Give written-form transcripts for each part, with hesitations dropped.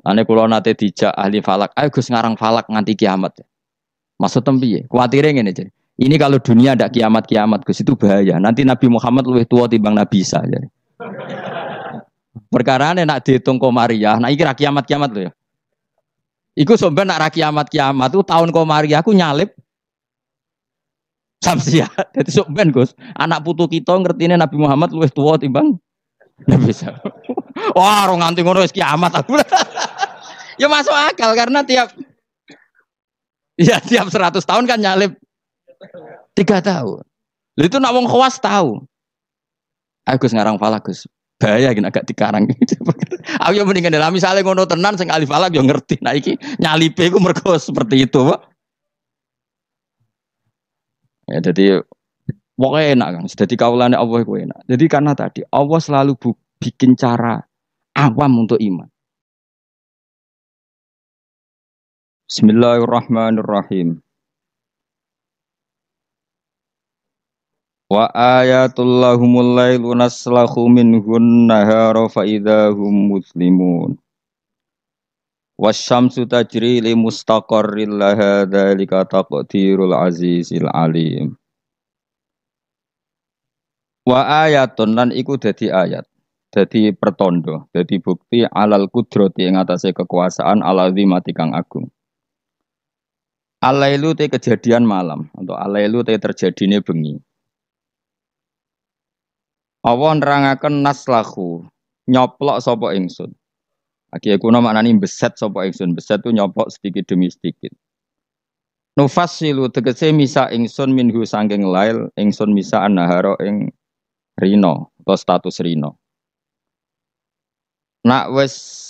Ane kula nate dijak ahli falak, ayo Gus ngarang falak nganti kiamat. Maksud piye? Kuwatire ngene aja. Ini kalau dunia ada kiamat-kiamat Gus itu bahaya. Nanti Nabi Muhammad lebih tua timbang Nabi Isa. Jadi. Perkara nak dihitung komariah, nah iki ra kiamat-kiamat lho ya. Iku sampean nak ra kiamat-kiamat tuh tahun komariah aku nyalip Samsia. Jadi sampean Gus, anak putu kita ngertine Nabi Muhammad lebih tua timbang Nabi Isa. Wah, ora nganti ngono wis kiamat aku. Ya masuk akal karena tiap 100 tahun kan nyalip 3 tahun. Lha itu nak wong khawas tahu. Agus ngarang falak Gus. Bahaya gini agak dikarang. Aku yang mendingan dalam misalnya ngono tenan sing ahli falak yo ngerti. Nah iki nyalipe iku mergo seperti itu, Pak. Ya jadi pokoknya enak kan. Jadi kaulane Allah iku enak. Jadi karena tadi Allah selalu bikin cara awam untuk iman. Bismillahirrahmanirrahim. Wa ayatul lahumul lailu naslahu minhun nahara fa idahum muslimun. Wasyamsu tajri li mustaqarril laha dzalika taqdirul azizil alim. Wa ayatun lan iku dadi ayat. Dadi pertondo, dadi bukti alal kudrati ing atase kekuasaan alazimati kang agung. Alailu te kejadian malam atau alailu te terjadine bengi. Allah nerangaken naslahu nyoplok sapa ingsun. Aki kuno maknane beset sapa ingsun. Beset tu nyoplok sedikit demi sedikit. Nufassilu tegese misa ingsun minhu sangking lail ingsun misa annahara ing rino atau status rino. Nak wis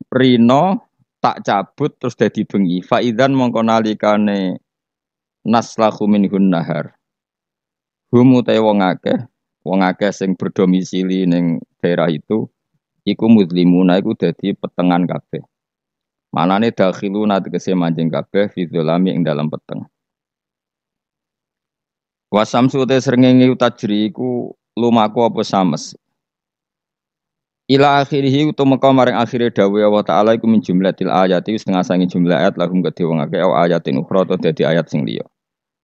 rino tak cabut terus dadi bengi. Faidan mongko nalikane naslahu minhun nahar. Hum utahe wong akeh sing berdomisili ning daerah itu iku muslimuna iku dadi petengan kabeh. Manane dakhiluna tegese manjing kabeh fi dzulami ing dalam peteng. Wasamsu te srengenge utajri iku lumaku apa sames. Ila akhirih utamaka maring akhire dawuh Allah taala iku min jumlatil ayati setengah sangi jumlah ayat lahum kedhe wong akeh ayatin ukhra to dadi ayat sing liya.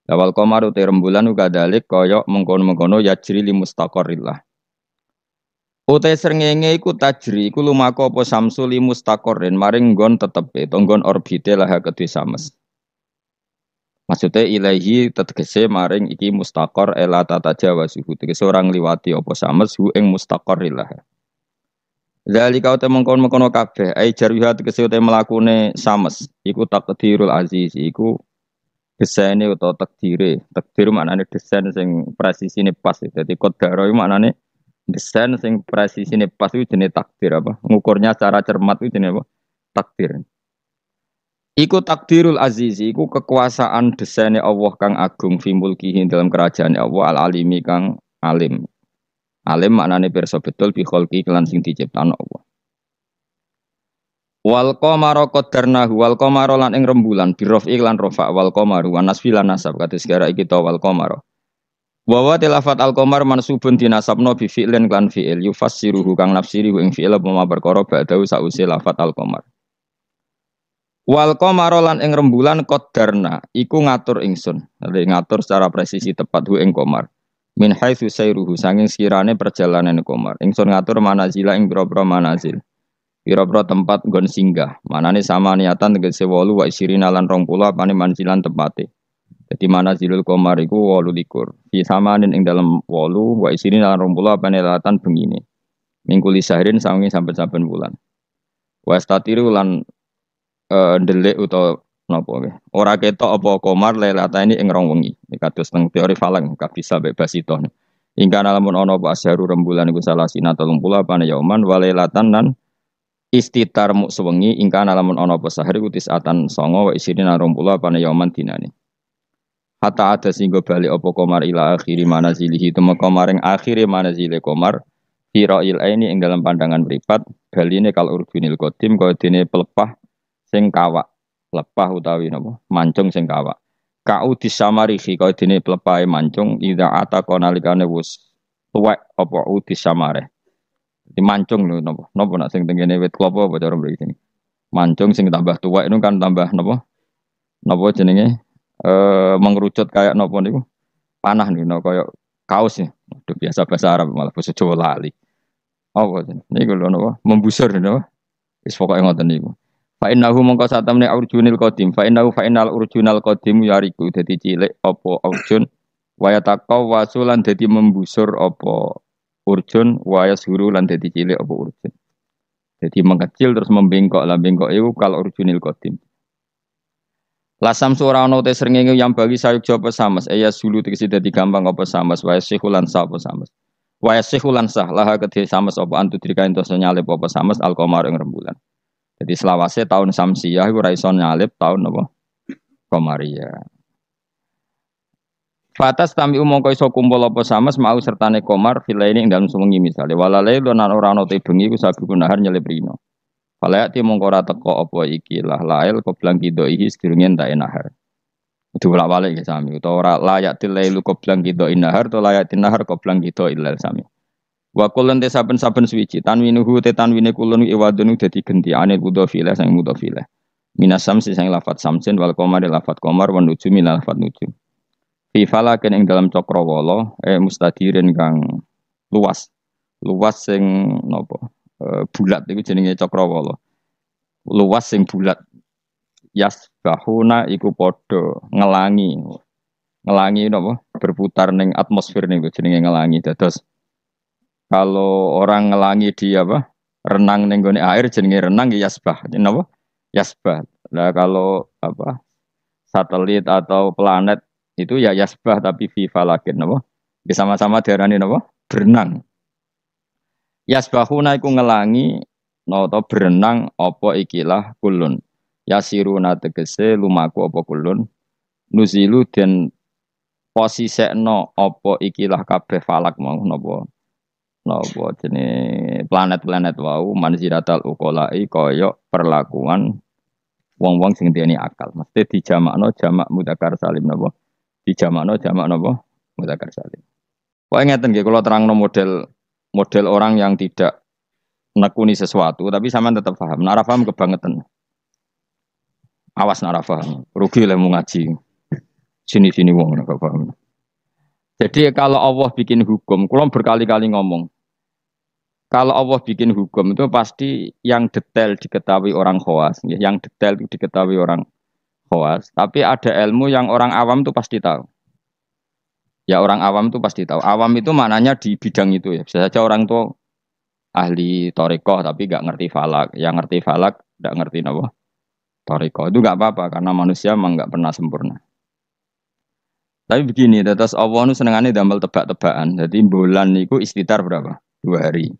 Lawal qamar uta rembulan uga dalik kaya mengkono-mengkono yajri li mustaqarrillah. Uta srengenge iku tajri iku lumaku apa samsu li mustaqarrin maring nggon tetepe to nggon orbite lah kedhe sames. Maksudnya ilahi tegese maring iki mustaqar ela tata jawa suhu tegese orang liwati apa sames hu ing mustaqarrillah. Zalika uta mengkon-mengkono kabeh ai jarwiha tegese uta mlakune sames iku takdirul aziz iku desaine utawa takdire. Takdir maknane desain sing presisine pas. Dadi qadara iku maknane desain sing presisine pas iku jenenge takdir apa? Ngukurnya secara cermat iku jenenge apa? Takdir. Iku takdirul aziz iku kekuasaan desaine Allah kang agung fi mulkihi dalam kerajaan Allah al-alimi kang alim. Alim maknane pirsa betul bi khalqi lan sing diciptakno Allah. Wal qamara qaddarnahu wal qamara lan ing rembulan birofi lan rafa wal qamaru wan nasfi lan nasab kados gara iki ta wal qamara. Wa tilafat al qamar mansubun dinasabno bi fi'lin lan fi'il yufassiruhu kang nafsiri ing fi'il apa perkara ba'dahu sause lafat al qamar. Wal qamara lan ing rembulan qaddarna iku ngatur ingsun. Ngatur secara presisi tepat hu ing qamar. Min haitsu sayruhu sanging sekirane perjalanan qamar. Ingsun ngatur manazila ing boro-boro manazil. Pira-pira tempat nggon singgah. Manane sama niatan tegese 8 wa isirina lan 20 apane manzilan tepate. Dadi manazilul qamar iku 28. Fi samanin ing dalem 8 wa isirina lan 20 apane latan bengine. Mingkuli sahrin sawengi saben-saben bulan. Wa statiru lan ndelik utawa napa wae. Ora ketok apa qamar lelatane ing rong wengi. Kados teng teori falak gak bisa bebas itu. Hingga lamun ana apa asharu rembulan iku salah sina 30 apane yauman wa lelatan lan istitar muk sewengi ingkang lamun ana apa sahri utis atan 9 wa isirina 20 apane yauman dinane. Hatta ada singgo bali apa qamar ila akhiri manazilihi temeka maring akhire manazile qamar fira'il aini ing dalam pandangan mripat baline kal urgunil qadim kaya dene pelepah sing kawak. Lepah utawi napa mancung sing kawak. Ka'u disamarihi kaya dene pelepahe mancung ida ataka nalikane wis tuwek apa udis samare. mancung lho napa? Napa nak sing tengene wit klopo apa cara mriki sini. Mancung sing tambah tua itu kan tambah napa? Napa jenenge? Mengerucut kayak napa niku? Panah niku kayak kaos ya. Udah biasa bahasa Arab malah bahasa Jawa lali. Apa jenenge? Niku lho napa? Membusur napa? Wis pokoke ngoten niku. Fa innahu mongko satamne urjunil qadim. Fa innal urjunal qadim yariku dadi cilik apa urjun waya taqaw wasulan dadi membusur apa urjun waya suru lan dadi cilik apa urjun. Jadi mengecil terus membengkok lah bengkok itu kalau urjunil qadim. Lasam surah ono te srengenge yang bagi sayuk jawab samas ya sulu tegese dadi gampang apa samas waya sikhulan sa apa samas. Waya sikhulan sah laha kedhe samas apa antu dirikain tos nyalip apa samas al-qamar ing rembulan. Jadi selawase tahun Samsiyah iku ra iso nyalip tahun apa Qamariyah. Fatas tami mongko iso kumpul apa samas mau sertane Qamar filaini ing dalem sewengi misale walale lan ora ana te bengi iku sabi kunahar nyelip rino. Falayati mongko ora teko apa iki lah lail qoblang kido iki sedurunge entek nahar. Itu bolak-balik ya sami utawa ora layak tilailu qoblang kido nahar to layak tinahar qoblang kido ilal sami. Wa kulun te saben-saben suwiji tanwinuhu te tanwine kulun iwadunu dadi genti anil mudhofile sang mudhofile. Minas samsi sang lafat samsin wal qamari lafat qamar wan nujumi lafat nujum. Fi falaken ing dalam cakrawala mustadirin kang luas. Luas sing napa? Bulat iku jenenge cakrawala. Luas sing bulat. Yasbahuna iku padha ngelangi. Ngelangi napa? Berputar ning atmosfer niku jenenge ngelangi. Dados kalau orang ngelangi di apa? Renang ning gone air jenenge renang ya yasbah. Napa? Yasbah. Nah kalau apa? Satelit atau planet itu ya yasbah tapi fi falakin napa? Sama-sama diarani napa? Berenang. Yasbahuna iku ngelangi atau berenang apa ikilah kulun. Yasiruna tegese lumaku apa kulun. Nuzilu den posisekno apa ikilah kabeh falak mau napa? Napa jenenge planet-planet wau manziratal uqolai kaya perlakuan wong-wong sing duweni akal. Mesti dijamakno jamak mudzakkar salim napa? Dijamakno jamak napa? Mudzakkar salim. Kok ngeten nggih kula terangno model orang yang tidak nekuni sesuatu tapi sampean tetap paham. Nek ora paham kebangetan. Awas nek ora paham. Rugi lek mau ngaji. Sini-sini wong nek paham. Jadi kalau Allah bikin hukum, kula berkali-kali ngomong. Kalau Allah bikin hukum itu pasti yang detail diketahui orang khawas, yang detail itu diketahui orang khawas. Tapi ada ilmu yang orang awam itu pasti tahu. Ya orang awam itu pasti tahu. Awam itu maknanya di bidang itu ya. Bisa saja orang tua ahli thariqah tapi nggak ngerti falak. Yang ngerti falak nggak ngerti apa thariqah. Itu nggak apa-apa karena manusia memang nggak pernah sempurna. Tapi begini, terus Allah itu senengannya damel tebak-tebakan. Jadi bulan itu istitar berapa? 2 hari.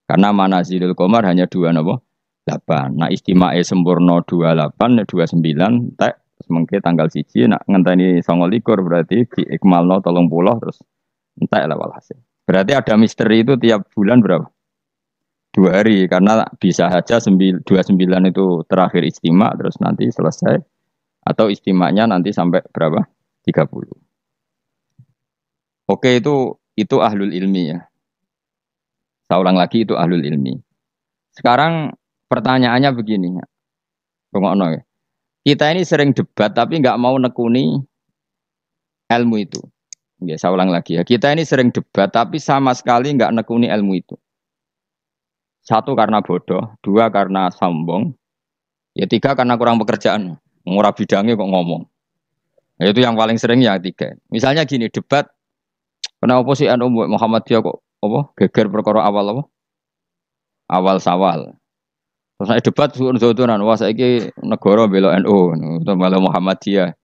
Karena manazilul qamar hanya 2 napa? 8. Nah istima'e sempurna 28, 29, tek mengke tanggal 1 nak ngenteni 29 berarti diikmalno 30 terus entek lah walhasil. Berarti ada misteri itu tiap bulan berapa? 2 hari karena bisa saja 29 itu terakhir istimak terus nanti selesai atau istimaknya nanti sampai berapa? 30. Oke itu ahlul ilmi ya. Saya ulang lagi itu ahlul ilmi. Sekarang pertanyaannya begini. Rungokno ya. Kita ini sering debat tapi nggak mau nekuni ilmu itu. Ya, saya ulang lagi ya. Kita ini sering debat tapi sama sekali nggak nekuni ilmu itu. 1 karena bodoh, 2 karena sombong, ya 3 karena kurang pekerjaan. Ngurah bidangnya kok ngomong. Ya, itu yang paling sering ya 3. Misalnya gini debat. Kenapa sih NU Muhammadiyah kok apa geger perkara awal apa? Awal Sawal. Terus nek debat suun-suunan wah saiki negara bela NU atau bela Muhammadiyah.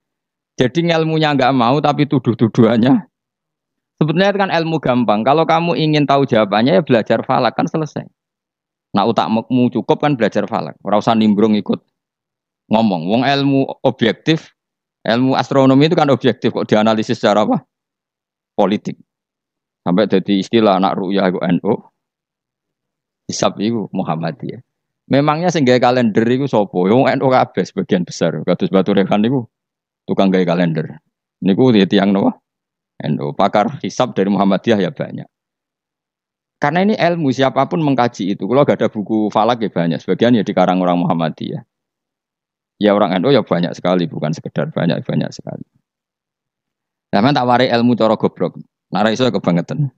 Jadi ilmunya enggak mau tapi tuduh-tuduhannya. Sebetulnya kan ilmu gampang. Kalau kamu ingin tahu jawabannya ya belajar falak kan selesai. Nah utakmu cukup kan belajar falak. Ora usah nimbrung ikut ngomong. Wong ilmu objektif, ilmu astronomi itu kan objektif kok dianalisis secara apa? Politik. Sampai jadi istilah anak ru'yah itu NU. Hisab itu Muhammadiyah. Memangnya sing gawe kalender iku sapa? Wong NU kabeh sebagian besar. Kados Batu Rehan niku tukang gawe kalender. Niku tiyang napa? NU. Pakar hisab dari Muhammadiyah ya banyak. Karena ini ilmu, siapapun mengkaji itu. Kalau gak ada buku falak ya banyak, sebagian ya dikarang orang Muhammadiyah. Ya orang NU ya banyak sekali, bukan sekedar banyak sekali. Nah, tak warai ilmu cara goblok. Nara iso kebangetan.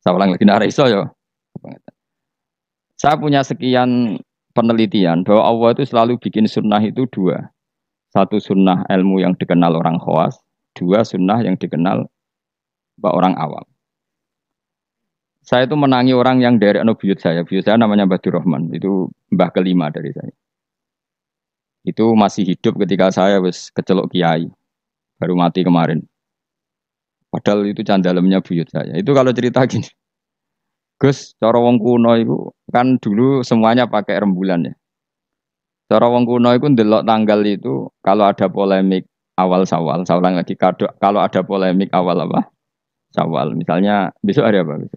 Saya ulang lagi nara iso ya kebangetan. Saya punya sekian penelitian bahwa Allah itu selalu bikin sunnah itu dua. Satu sunnah ilmu yang dikenal orang khawas, dua sunnah yang dikenal orang awam. Saya itu menangi orang yang dari buyut saya namanya Badur Rahman, itu mbah kelima dari saya. Itu masih hidup ketika saya wis kecelok kiai, baru mati kemarin. Padahal itu candalemnya buyut saya. Itu kalau cerita gini, Gus, cara wong kuno itu kan dulu semuanya pakai rembulan ya. Cara wong kuno itu ndelok tanggal itu kalau ada polemik awal Syawal, saya ulang lagi, kalau ada polemik awal apa? Syawal. Misalnya besok hari apa?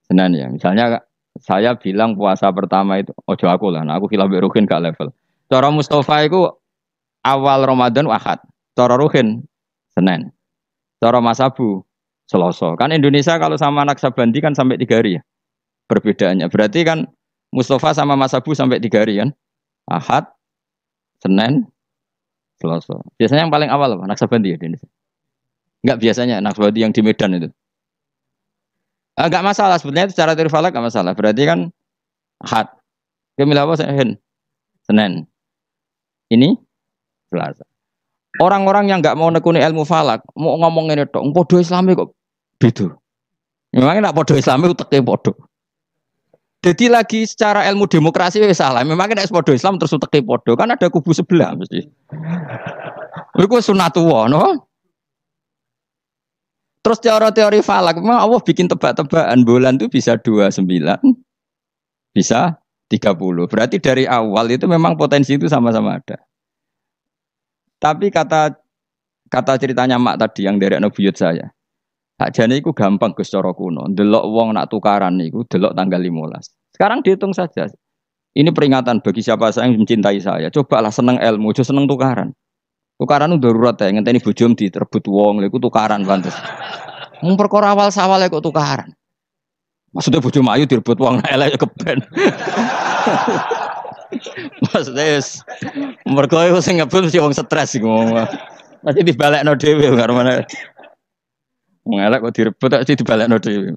Senin ya. Misalnya saya bilang puasa pertama itu ojo aku lah, nah aku khilaf Ruhin gak level. Cara Mustafa itu awal Ramadan Ahad, cara Ruhin Senin, cara Mas Abu Selasa. Kan Indonesia kalau sama Naksabandi kan sampai 3 hari ya perbedaannya. Berarti kan Mustafa sama Mas Abu sampai 3 hari kan? Ahad, Senin, Selasa. Biasanya yang paling awal apa? Naksabandi ya di Indonesia. Enggak biasanya Naksabandi yang di Medan itu. Enggak masalah sebetulnya secara teori falak enggak masalah. Berarti kan Ahad. Kemila apa Senin. Ini Selasa. Orang-orang yang enggak mau nekuni ilmu falak, mau ngomong ini tok, podo Islami kok beda. Memangnya nak podo Islami uteke podo. Jadi lagi secara ilmu demokrasi wis salah. Memangnya nek podo Islam terus uteke podo, kan ada kubu sebelah mesti. Iku sunatullah, no? Terus teori falak, memang Allah bikin tebak-tebakan bulan itu bisa 29, bisa 30. Berarti dari awal itu memang potensi itu sama-sama ada. Tapi kata ceritanya Mak tadi yang dari buyut saya, sakjane iku gampang Gus cara kuno. Delok wong nak tukaran niku delok tanggal 15. Sekarang dihitung saja. Ini peringatan bagi siapa yang mencintai saya. Cobalah seneng ilmu, aja seneng tukaran. Tukaran itu darurat ya, ngenteni bojom diterebut wong, lha iku tukaran pantes. Mung perkara awal sawal kok tukaran. Maksudnya bojom ayu direbut wong elek keben. Maksudnya mergo iku sing ngebut mesti wong stres iku ngomong. Mesti dibalekno dhewe karo mana. Wong elek kok direbut mesti dibalekno dhewe.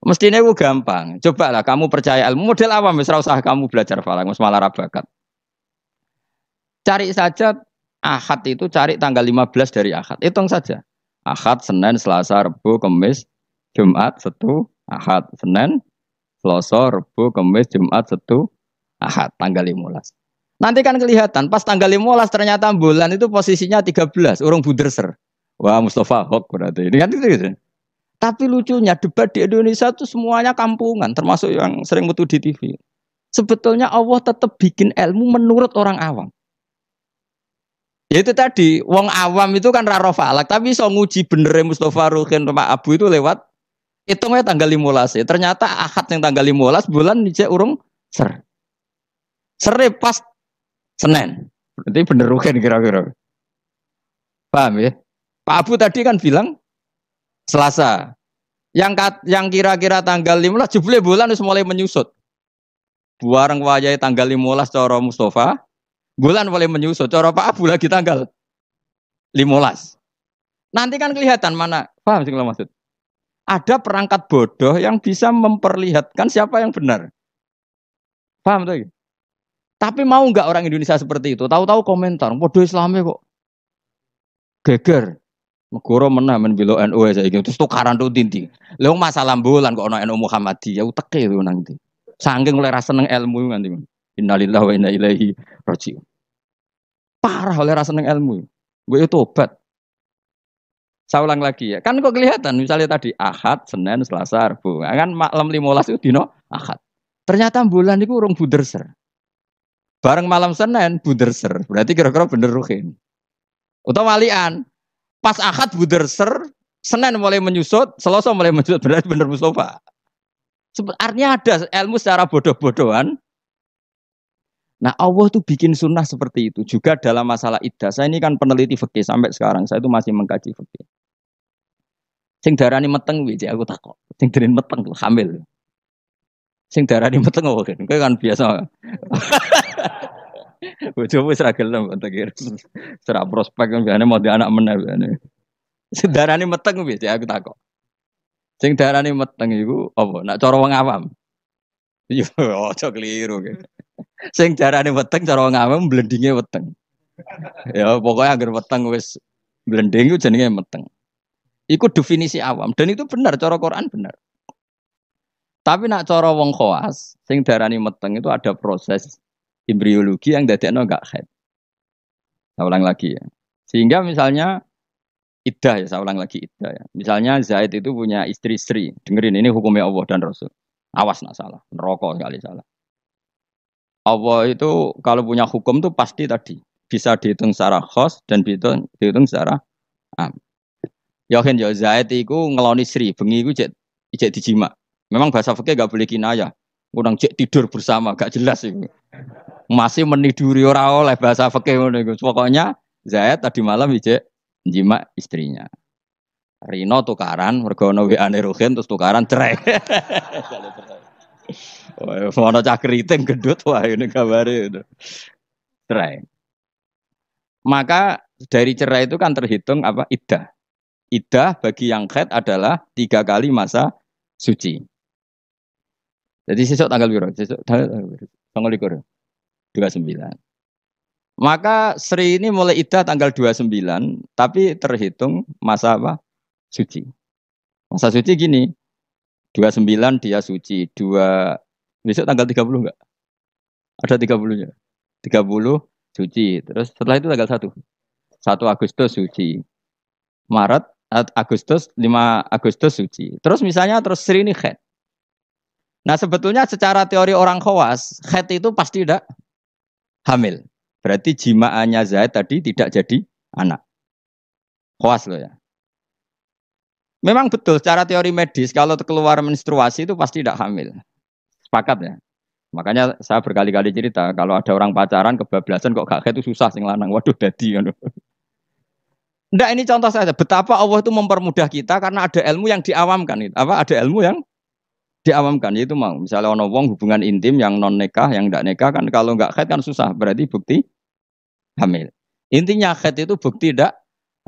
Mestinya itu gampang. Cobalah kamu percaya ilmu model awam wis ora usah kamu belajar falak, wis malah ra bakat. Cari saja Ahad itu cari tanggal 15 dari Ahad. Hitung saja. Ahad, Senin, Selasa, Rabu, Kamis, Jumat, Sabtu, Ahad, Senin, Selasa, Rabu, Kamis, Jumat, Sabtu, Ahad, tanggal 15. Nanti kan kelihatan pas tanggal 15 ternyata bulan itu posisinya 13, urung buderser. Wah, Mustafa Hok berarti. Ini kan gitu. Tapi lucunya debat di Indonesia itu semuanya kampungan, termasuk yang sering metu di TV. Sebetulnya Allah tetap bikin ilmu menurut orang awam. Ya itu tadi, wong awam itu kan raro falak, tapi so nguji bener Mustafa Ruhin Pak Abu itu lewat hitungnya tanggal 15 ya. Ternyata Ahad yang tanggal 15 bulan dijak urung ser. Sere pas Senin. Berarti bener Ruhin kira-kira. Paham ya? Pak Abu tadi kan bilang Selasa. Yang kira-kira tanggal 15 jebule bulan wis mulai menyusut. Buareng wayahe tanggal 15 cara Mustafa. Bulan mulai menyusut, cara Pak Abu lagi tanggal 15. Nanti kan kelihatan mana, paham sih kalau maksud? Ada perangkat bodoh yang bisa memperlihatkan siapa yang benar. Paham tuh? Tapi mau nggak orang Indonesia seperti itu? Tahu-tahu komentar, bodoh Islamnya kok geger. Negara menah membela NU saya gitu. Terus tukaran tuh tinti. Lalu masalah bulan kok ono NU Muhammadiyah, uteke itu nanti. Saking mulai rasa seneng ilmu nanti. Innalillahi wa inna ilaihi raji'un. Parah oleh rasa seneng ilmu. Gue itu obat. Saya ulang lagi ya. Kan kok kelihatan misalnya tadi Ahad, Senin, Selasa, Rabu. Kan malam 15 itu dino Ahad. Ternyata bulan itu urung buderser. Bareng malam Senin buderser. Berarti kira-kira bener Ruhin. Utawa walian. Pas Ahad buderser, Senin mulai menyusut, Selasa mulai menyusut. Berarti bener Mustafa. Artinya ada ilmu secara bodoh-bodohan. Nah Allah tuh bikin sunnah seperti itu juga dalam masalah iddah. Saya ini kan peneliti fikih sampai sekarang, saya itu masih mengkaji fikih. Sing darani meteng piye aku takok. Sing darani meteng lho hamil. Sing darani meteng opo kan? Kowe kan biasa. Bojomu wis ra gelem tak kira. Serak prospek kan biasane mau di anak meneh biasane. Sing darani meteng piye aku takok. Sing darani meteng iku apa? Nak cara wong awam. Yo aja keliru. Sing darani meteng cara wong awam blendinge weteng. Ya pokoknya agar weteng wis blending itu jenenge meteng. Iku definisi awam dan itu benar cara Quran benar. Tapi nak cara wong khawas sing darani meteng itu ada proses embriologi yang dadekno enggak haid. Saya ulang lagi ya. Sehingga misalnya iddah ya, saya ulang lagi iddah ya. Misalnya Zaid itu punya istri-istri. Dengerin ini hukumnya Allah dan Rasul. Awas nak salah, neraka sekali salah. Allah itu kalau punya hukum tuh pasti tadi bisa dihitung secara khos dan dihitung secara am. Yakin ya Zaid itu ngeloni Sri, bengi itu cek dijima. Memang bahasa fikih gak boleh kinayah. Kurang cek tidur bersama, gak jelas itu. Masih meniduri ora oleh bahasa fikih ngono iku. Pokoknya Zaid tadi malam cek jima istrinya. Rino tukaran, mergo ono WA-ne Ruhin terus tukaran cerai. Ono cah keriting gendut wah ini kabare itu. Cerai. Maka dari cerai itu kan terhitung apa? Iddah. Iddah bagi yang haid adalah 3 kali masa suci. Jadi sesuk tanggal berapa? Sesuk tanggal 29. Maka Sri ini mulai iddah tanggal 29, tapi terhitung masa apa? Suci. Masa suci gini. 29 dia suci, besok tanggal 30 enggak? Ada 30-nya. 30 suci. Terus setelah itu tanggal 1. 1 Agustus suci. Maret Agustus 5 Agustus suci. Terus misalnya terus Sri ini haid. Nah sebetulnya secara teori orang khawas, haid itu pasti tidak hamil. Berarti jimaannya Zaid tadi tidak jadi anak. Khawas loh ya. Memang betul secara teori medis kalau keluar menstruasi itu pasti tidak hamil. Sepakat ya. Makanya saya berkali-kali cerita kalau ada orang pacaran kebablasan kok gak haid itu susah sing lanang. Waduh dadi ngono. Nggak, ini contoh saja betapa Allah itu mempermudah kita karena ada ilmu yang diawamkan. Apa ada ilmu yang diawamkan yaitu mau misalnya ono wong hubungan intim yang non nikah yang enggak nikah kan kalau enggak haid kan susah berarti bukti hamil. Intinya haid itu bukti tidak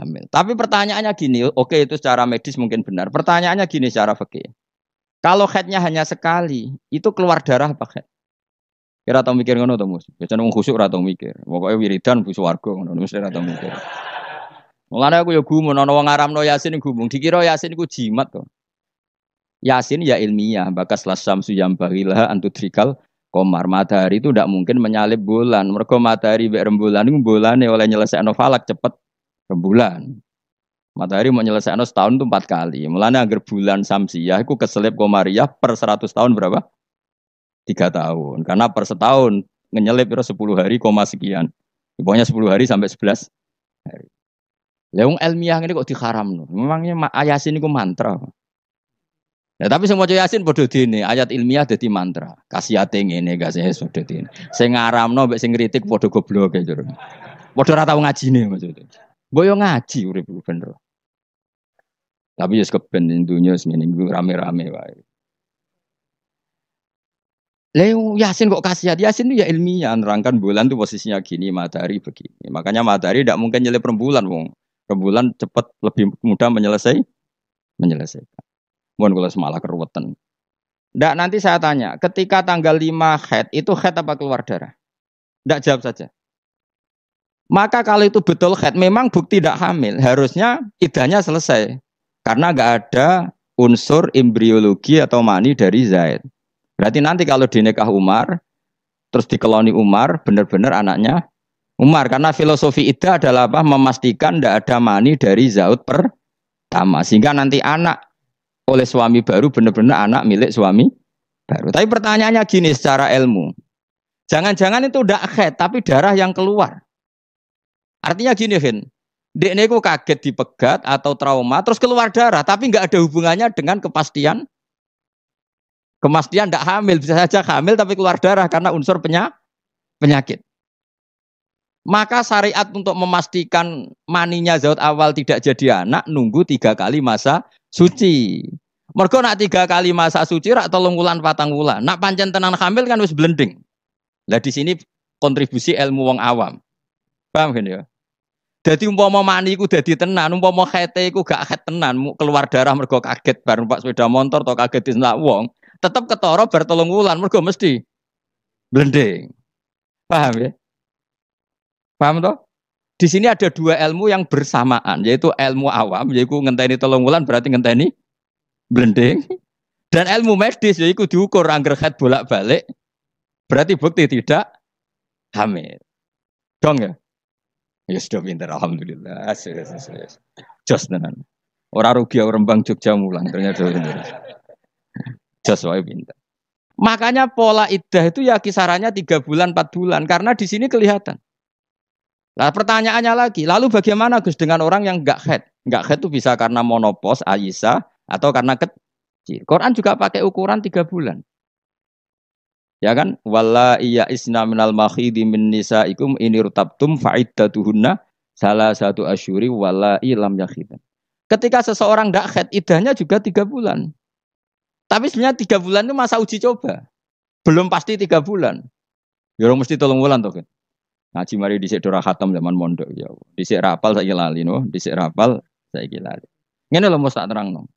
hamil. Tapi pertanyaannya gini, oke itu secara medis mungkin benar. Pertanyaannya gini secara fikih. Kalau haidnya hanya sekali, itu keluar darah apa haid? Kira tau mikir ngono to, Mus? Biasane wong khusuk ora tau mikir. Pokoke wiridan bu swarga ngono mesti ora tau mikir. Mulane aku ya gumun ana wong ngaramno Yasin gumung, dikira Yasin iku jimat to. Yasin ya ilmiah, bakas lasam suyam bagilah antudrikal komar. Matahari itu tidak mungkin menyalip bulan. Mergo matahari mbek rembulan iku bulane oleh nyelesaikno falak cepet rembulan. Matahari mau nyelesaikno setahun itu 4 kali. Mulane agar bulan samsiah iku keselip komariah per 100 tahun berapa? 3 tahun. Karena per setahun ngenyelip 10 hari koma sekian. Pokoknya 10 hari sampai 11 hari. Leung ilmiah ini kok diharamno. Memangnya Yasin iku mantra. Ya tapi sing maca Yasin padha dene, ayat ilmiah dadi mantra. Kasihate ngene gak sih padha dene. Sing ngaramno mbek sing ngritik padha goblok e jero. Padha ora tau ngajine maksudnya. Mbok yo ngaji urip bener. Tapi ya keben dunya seminggu rame-rame wae. Leung Yasin kok kasihat? Yasin itu ya ilmiah nerangkan bulan tuh posisinya gini, matahari begini. Makanya matahari tidak mungkin nyelip rembulan wong. Rembulan cepat lebih mudah menyelesaikan. Mohon kula semalah keruwetan. Ndak nanti saya tanya, ketika tanggal 5 haid itu haid apa keluar darah? Ndak jawab saja. Maka kalau itu betul haid, memang bukti tidak hamil, harusnya iddahnya selesai. Karena enggak ada unsur embriologi atau mani dari Zaid. Berarti nanti kalau dinikah Umar, terus dikeloni Umar, benar-benar anaknya Umar. Karena filosofi iddah adalah apa? Memastikan tidak ada mani dari Zaud pertama. Sehingga nanti anak oleh suami baru benar-benar anak milik suami baru. Tapi pertanyaannya gini secara ilmu. Jangan-jangan itu tidak haid, tapi darah yang keluar. Artinya gini, Hin. Dekne ku kaget dipegat atau trauma, terus keluar darah, tapi nggak ada hubungannya dengan kepastian tidak hamil. Bisa saja hamil tapi keluar darah karena unsur penyakit. Maka syariat untuk memastikan maninya Zaud awal tidak jadi anak, nunggu 3 kali masa suci. Mergo nak 3 kali masa suci rak 3 wulan 4 wulan. Nak pancen tenan hamil kan wis blending. Lah di sini kontribusi ilmu wong awam. Paham kan ya? Dadi umpama mani iku dadi tenan, umpama khete iku gak khet tenan, keluar darah mergo kaget bar numpak sepeda motor atau kaget disentak wong, tetep ketara bar 3 wulan mergo mesti blending. Paham ya? Paham toh? Di sini ada 2 ilmu yang bersamaan, yaitu ilmu awam, yaitu ngenteni 3 wulan berarti ngenteni blending, dan ilmu medis yaitu diukur angger khet bolak-balik, berarti bukti tidak hamil. Dong ya? Ya sudah pinter, alhamdulillah. Jos tenan. Ora rugi Rembang Jogja mulang ternyata pinter. Jos wae pinter. Makanya pola iddah itu ya kisarannya 3 bulan, 4 bulan karena di sini kelihatan. Nah, pertanyaannya lagi, lalu bagaimana Gus dengan orang yang enggak haid? Enggak haid itu bisa karena monopos, Aisyah atau karena kecil. Quran juga pakai ukuran 3 bulan. Ya kan? Walla iya isna minal makhidi min nisaikum in irtabtum fa'iddatuhunna salah satu asyuri walla ilam yakhidan. Ketika seseorang ndak haid, iddahnya juga 3 bulan. Tapi sebenarnya 3 bulan itu masa uji coba. Belum pasti 3 bulan. Ya mesti 3 bulan toh kan. Ngaji mari dhisik dora khatam zaman mondok ya. Dhisik rapal saiki lali no, dhisik rapal saiki lali. Ngene lho mesti tak terangno.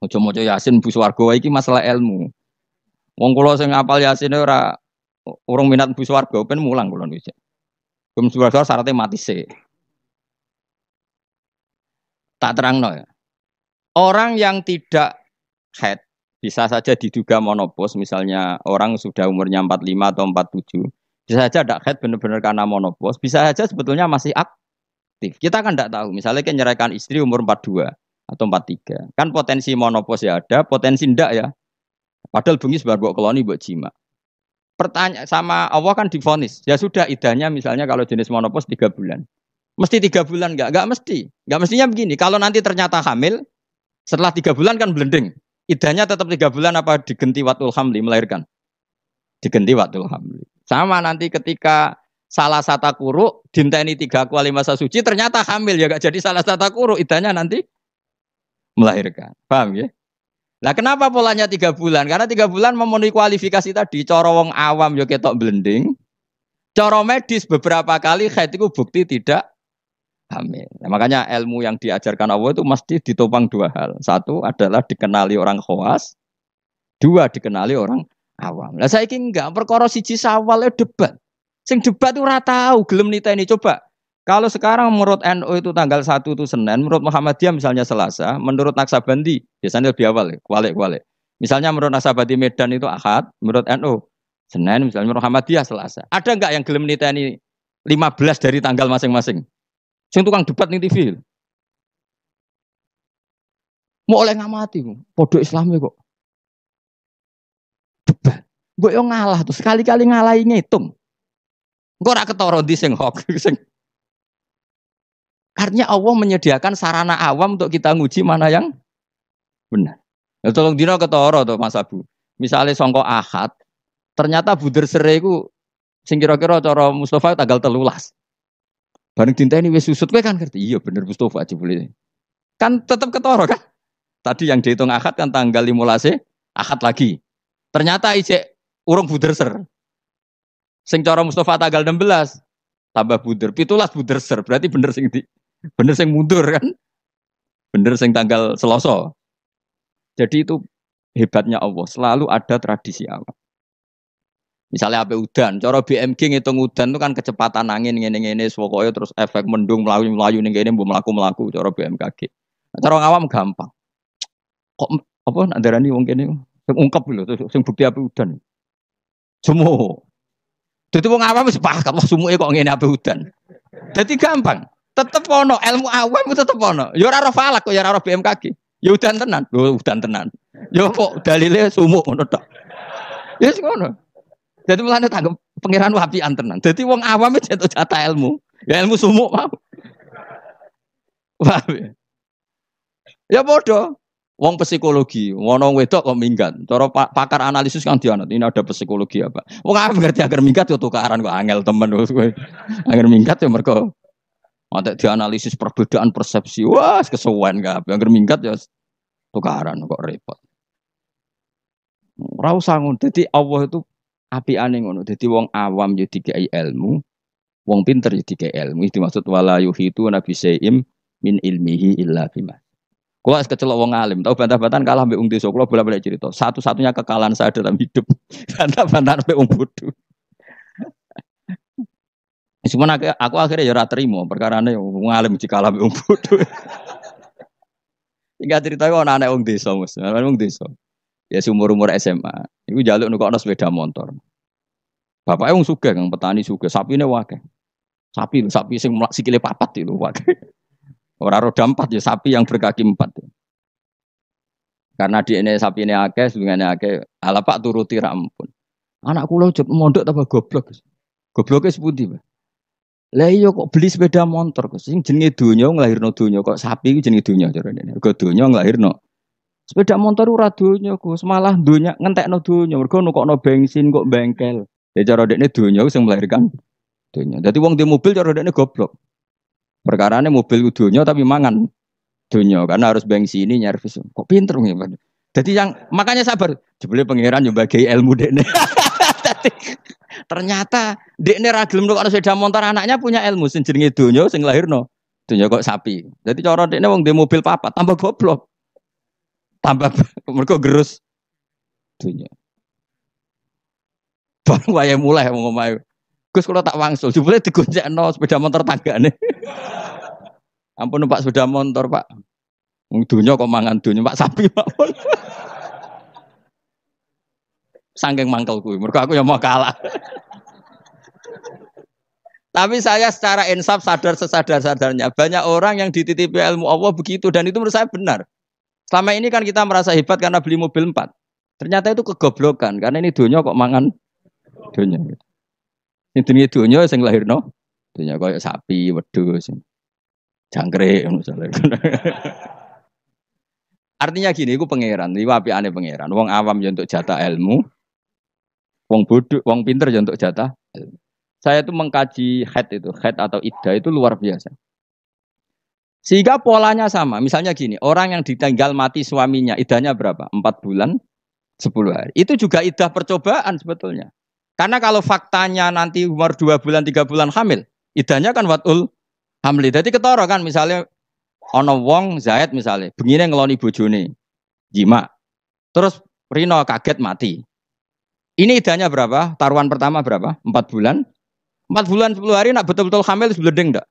Maca-maca Yasin bu swarga iki masalah ilmu. Wong kula sing ngapal Yasin ora urung minat bu swarga ben mulang kula niku. Bu swarga syaratnya mati sik. Tak terangno ya. Orang yang tidak haid bisa saja diduga monopos, misalnya orang sudah umurnya 45 atau 47. Bisa saja tidak haid benar-benar karena monopos, bisa saja sebetulnya masih aktif. Kita kan tidak tahu, misalnya kan nyeraikan istri umur 42 atau 43. Kan potensi monopos ya ada, potensi ndak ya. Padahal bengi sebar mbok keloni mbok jima. Pertanyaan sama Allah kan divonis. Ya sudah idahnya misalnya kalau jenis monopos 3 bulan. Mesti 3 bulan enggak? Enggak mesti. Enggak mestinya begini, kalau nanti ternyata hamil setelah 3 bulan kan blending. Idahnya tetap 3 bulan apa digenti watul hamli melahirkan? Digenti watul hamli. Sama nanti ketika salah satu kuru dinteni 3 kali masa suci ternyata hamil ya enggak jadi salah satu kuru, idahnya nanti melahirkan. Paham ya? Nah kenapa polanya 3 bulan? Karena 3 bulan memenuhi kualifikasi tadi. Cara wong awam yo ketok blending. Cara medis beberapa kali haid itu bukti tidak hamil. Nah, makanya ilmu yang diajarkan Allah itu mesti ditopang 2 hal. 1 adalah dikenali orang khawas. 2 dikenali orang awam. Nah saiki enggak, perkara siji Syawal debat. Sing debat itu ora tahu gelem niteni coba. Kalau sekarang menurut NU itu tanggal 1 itu Senin, menurut Muhammadiyah misalnya Selasa, menurut Naksabandi biasanya lebih awal ya, kualik. Misalnya menurut Naksabandi Medan itu Ahad, menurut NU Senin, misalnya menurut Muhammadiyah Selasa. Ada enggak yang gelem niteni 15 dari tanggal masing-masing? Sing tukang debat ning TV. Mau oleh ngamati, podo Islami kok. Debat. Mbok yo ngalah tuh, sekali-kali ngalahi ngitung. Engko ora ketara ndi sing hok sing. Artinya Allah menyediakan sarana awam untuk kita nguji mana yang benar. Ya tolong dina ketara to Mas Abu. Misale sangka Ahad, ternyata buder sere iku sing kira-kira cara Mustafa tanggal 13. Bareng dinteni wis susut kowe kan ngerti. Iya bener Mustafa jebule. Kan tetap ketara kan? Tadi yang dihitung Ahad kan tanggal 15 Ahad lagi. Ternyata ijek urung buder ser. Sing cara Mustafa tanggal 16 tambah buder 17 buder ser. Berarti bener sing mundur kan? Bener sing tanggal Selasa. Jadi itu hebatnya Allah, selalu ada tradisi awam. Misalnya ape udan, cara BMG ngitung udan itu kan kecepatan angin ngene-ngene pokoke terus efek mendung melayu ning kene mbok mlaku-mlaku cara BMKG. Cara awam gampang. Kok apa nak darani wong kene sing ungkep lho sing bukti ape udan. Sumuk. Dadi wong awam wis paham wah sumuke kok ngene ape udan. Dadi gampang. Tetep ono ilmu awam itu tetep ono. Ya ora ora falak kok ya ora BMKG. Ya udan tenan. Lho udan tenan. Ya kok dalile sumuk ngono tok. Ya wis ngono. Dadi mulane tanggep pangeran wapian tenan. Dadi wong awam itu jatah ilmu. Ya ilmu sumuk mau. Wah. Ya bodoh. Wong psikologi, wono wedok kok minggat. Cara pakar analisis kan dianut. Ini ada psikologi apa? Wong awam ngerti agar minggat yo tukaran kok angel temen kowe. Agar minggat yo mergo ada dianalisis perbedaan persepsi. Wah, kesuwen kabeh. Angger minggat ya Tukaran kok repot. Ora usah ngono. Dadi Allah itu apikane ngono. Dadi wong awam ya dikai ilmu, wong pinter ya dikai ilmu. Itu maksud wala yuhitu nabi saim min ilmihi illa bima. Kulo es kecelok wong alim, tau bantah-bantahan kalah mbek wong desa. Kulo bolak-balik cerita. Satu-satunya kekalahan saya dalam hidup bantah-bantahan mbek wong bodoh. Cuma aku akhirnya ya ora trimo perkarane wong alim dikalah mbek wong bodoh. Hingga cerita kok anak wong desa, Mas. Wong desa. Ya umur-umur SMA. Iku njaluk nukokno sepeda motor. Bapaknya wong sugih, kang petani sugih, sapine akeh. Sapi sing sikile papat itu akeh. Ora roda 4 ya sapi yang berkaki 4. Karena di ini sapi ini akeh, sedungane akeh. Ala Pak turuti ra ampun. Anak kula jep mondok tambah goblok. Gobloke sepundi, Pak? Lah iya kok beli sepeda motor kok sing jenenge donya nglahirno donya kok sapi iki jenenge donya carane. Mergo donya nglahirno. Sepeda motor ora donya Gus, malah donya ngentekno donya. Mergo nukokno bensin kok bengkel. Ya cara dekne donya sing melahirkan donya. Dadi wong di mobil cara dekne goblok. Perkarane mobil donya tapi mangan donya karena harus bensin ini nyervis. Kok pinter ya, Pak. Jadi yang makanya sabar. Jebule pangeran yo bagi ilmu dekne. Ternyata dekne ra gelem kok sepeda motor anaknya punya ilmu sing jenenge donya sing lahirno. Donya kok sapi. Jadi cara dekne wong di mobil papat tambah goblok. Tambah mergo gerus donya. Bang wae mulai wong omahe. Gus kula tak wangsul, jebule digonjekno sepeda motor tanggane. Ampun numpak sepeda motor, Pak. Wong donya kok mangan donya, Pak sapi mawon. Saking mangkel kuwi, mergo aku ya mau kalah. Tapi saya secara insaf sadar sesadar-sadarnya banyak orang yang dititipi ilmu Allah begitu dan itu menurut saya benar. Selama ini kan kita merasa hebat karena beli mobil 4. Ternyata itu kegoblokan karena ini donya kok mangan donya. Ini donya sing lahirno donya koyo sapi, wedhus, jangkrik misalnya. Artinya gini, iku pangeran, iki apikane pangeran. Wong awam ya untuk jatah ilmu, wong bodoh, wong pinter ya untuk jatah ilmu. Saya itu mengkaji haid atau iddah itu luar biasa. Sehingga polanya sama. Misalnya gini, orang yang ditinggal mati suaminya, iddahnya berapa? 4 bulan, 10 hari. Itu juga iddah percobaan sebetulnya. Karena kalau faktanya nanti umur 2 bulan, 3 bulan hamil, iddahnya kan watul hamli. Jadi ketara kan misalnya ana wong Zaid misalnya, bengine ngeloni bojone, jima. Terus Rino kaget mati. Ini iddahnya berapa? Taruhan pertama berapa? 4 bulan. 4 bulan 10 hari nak betul-betul hamil blending enggak?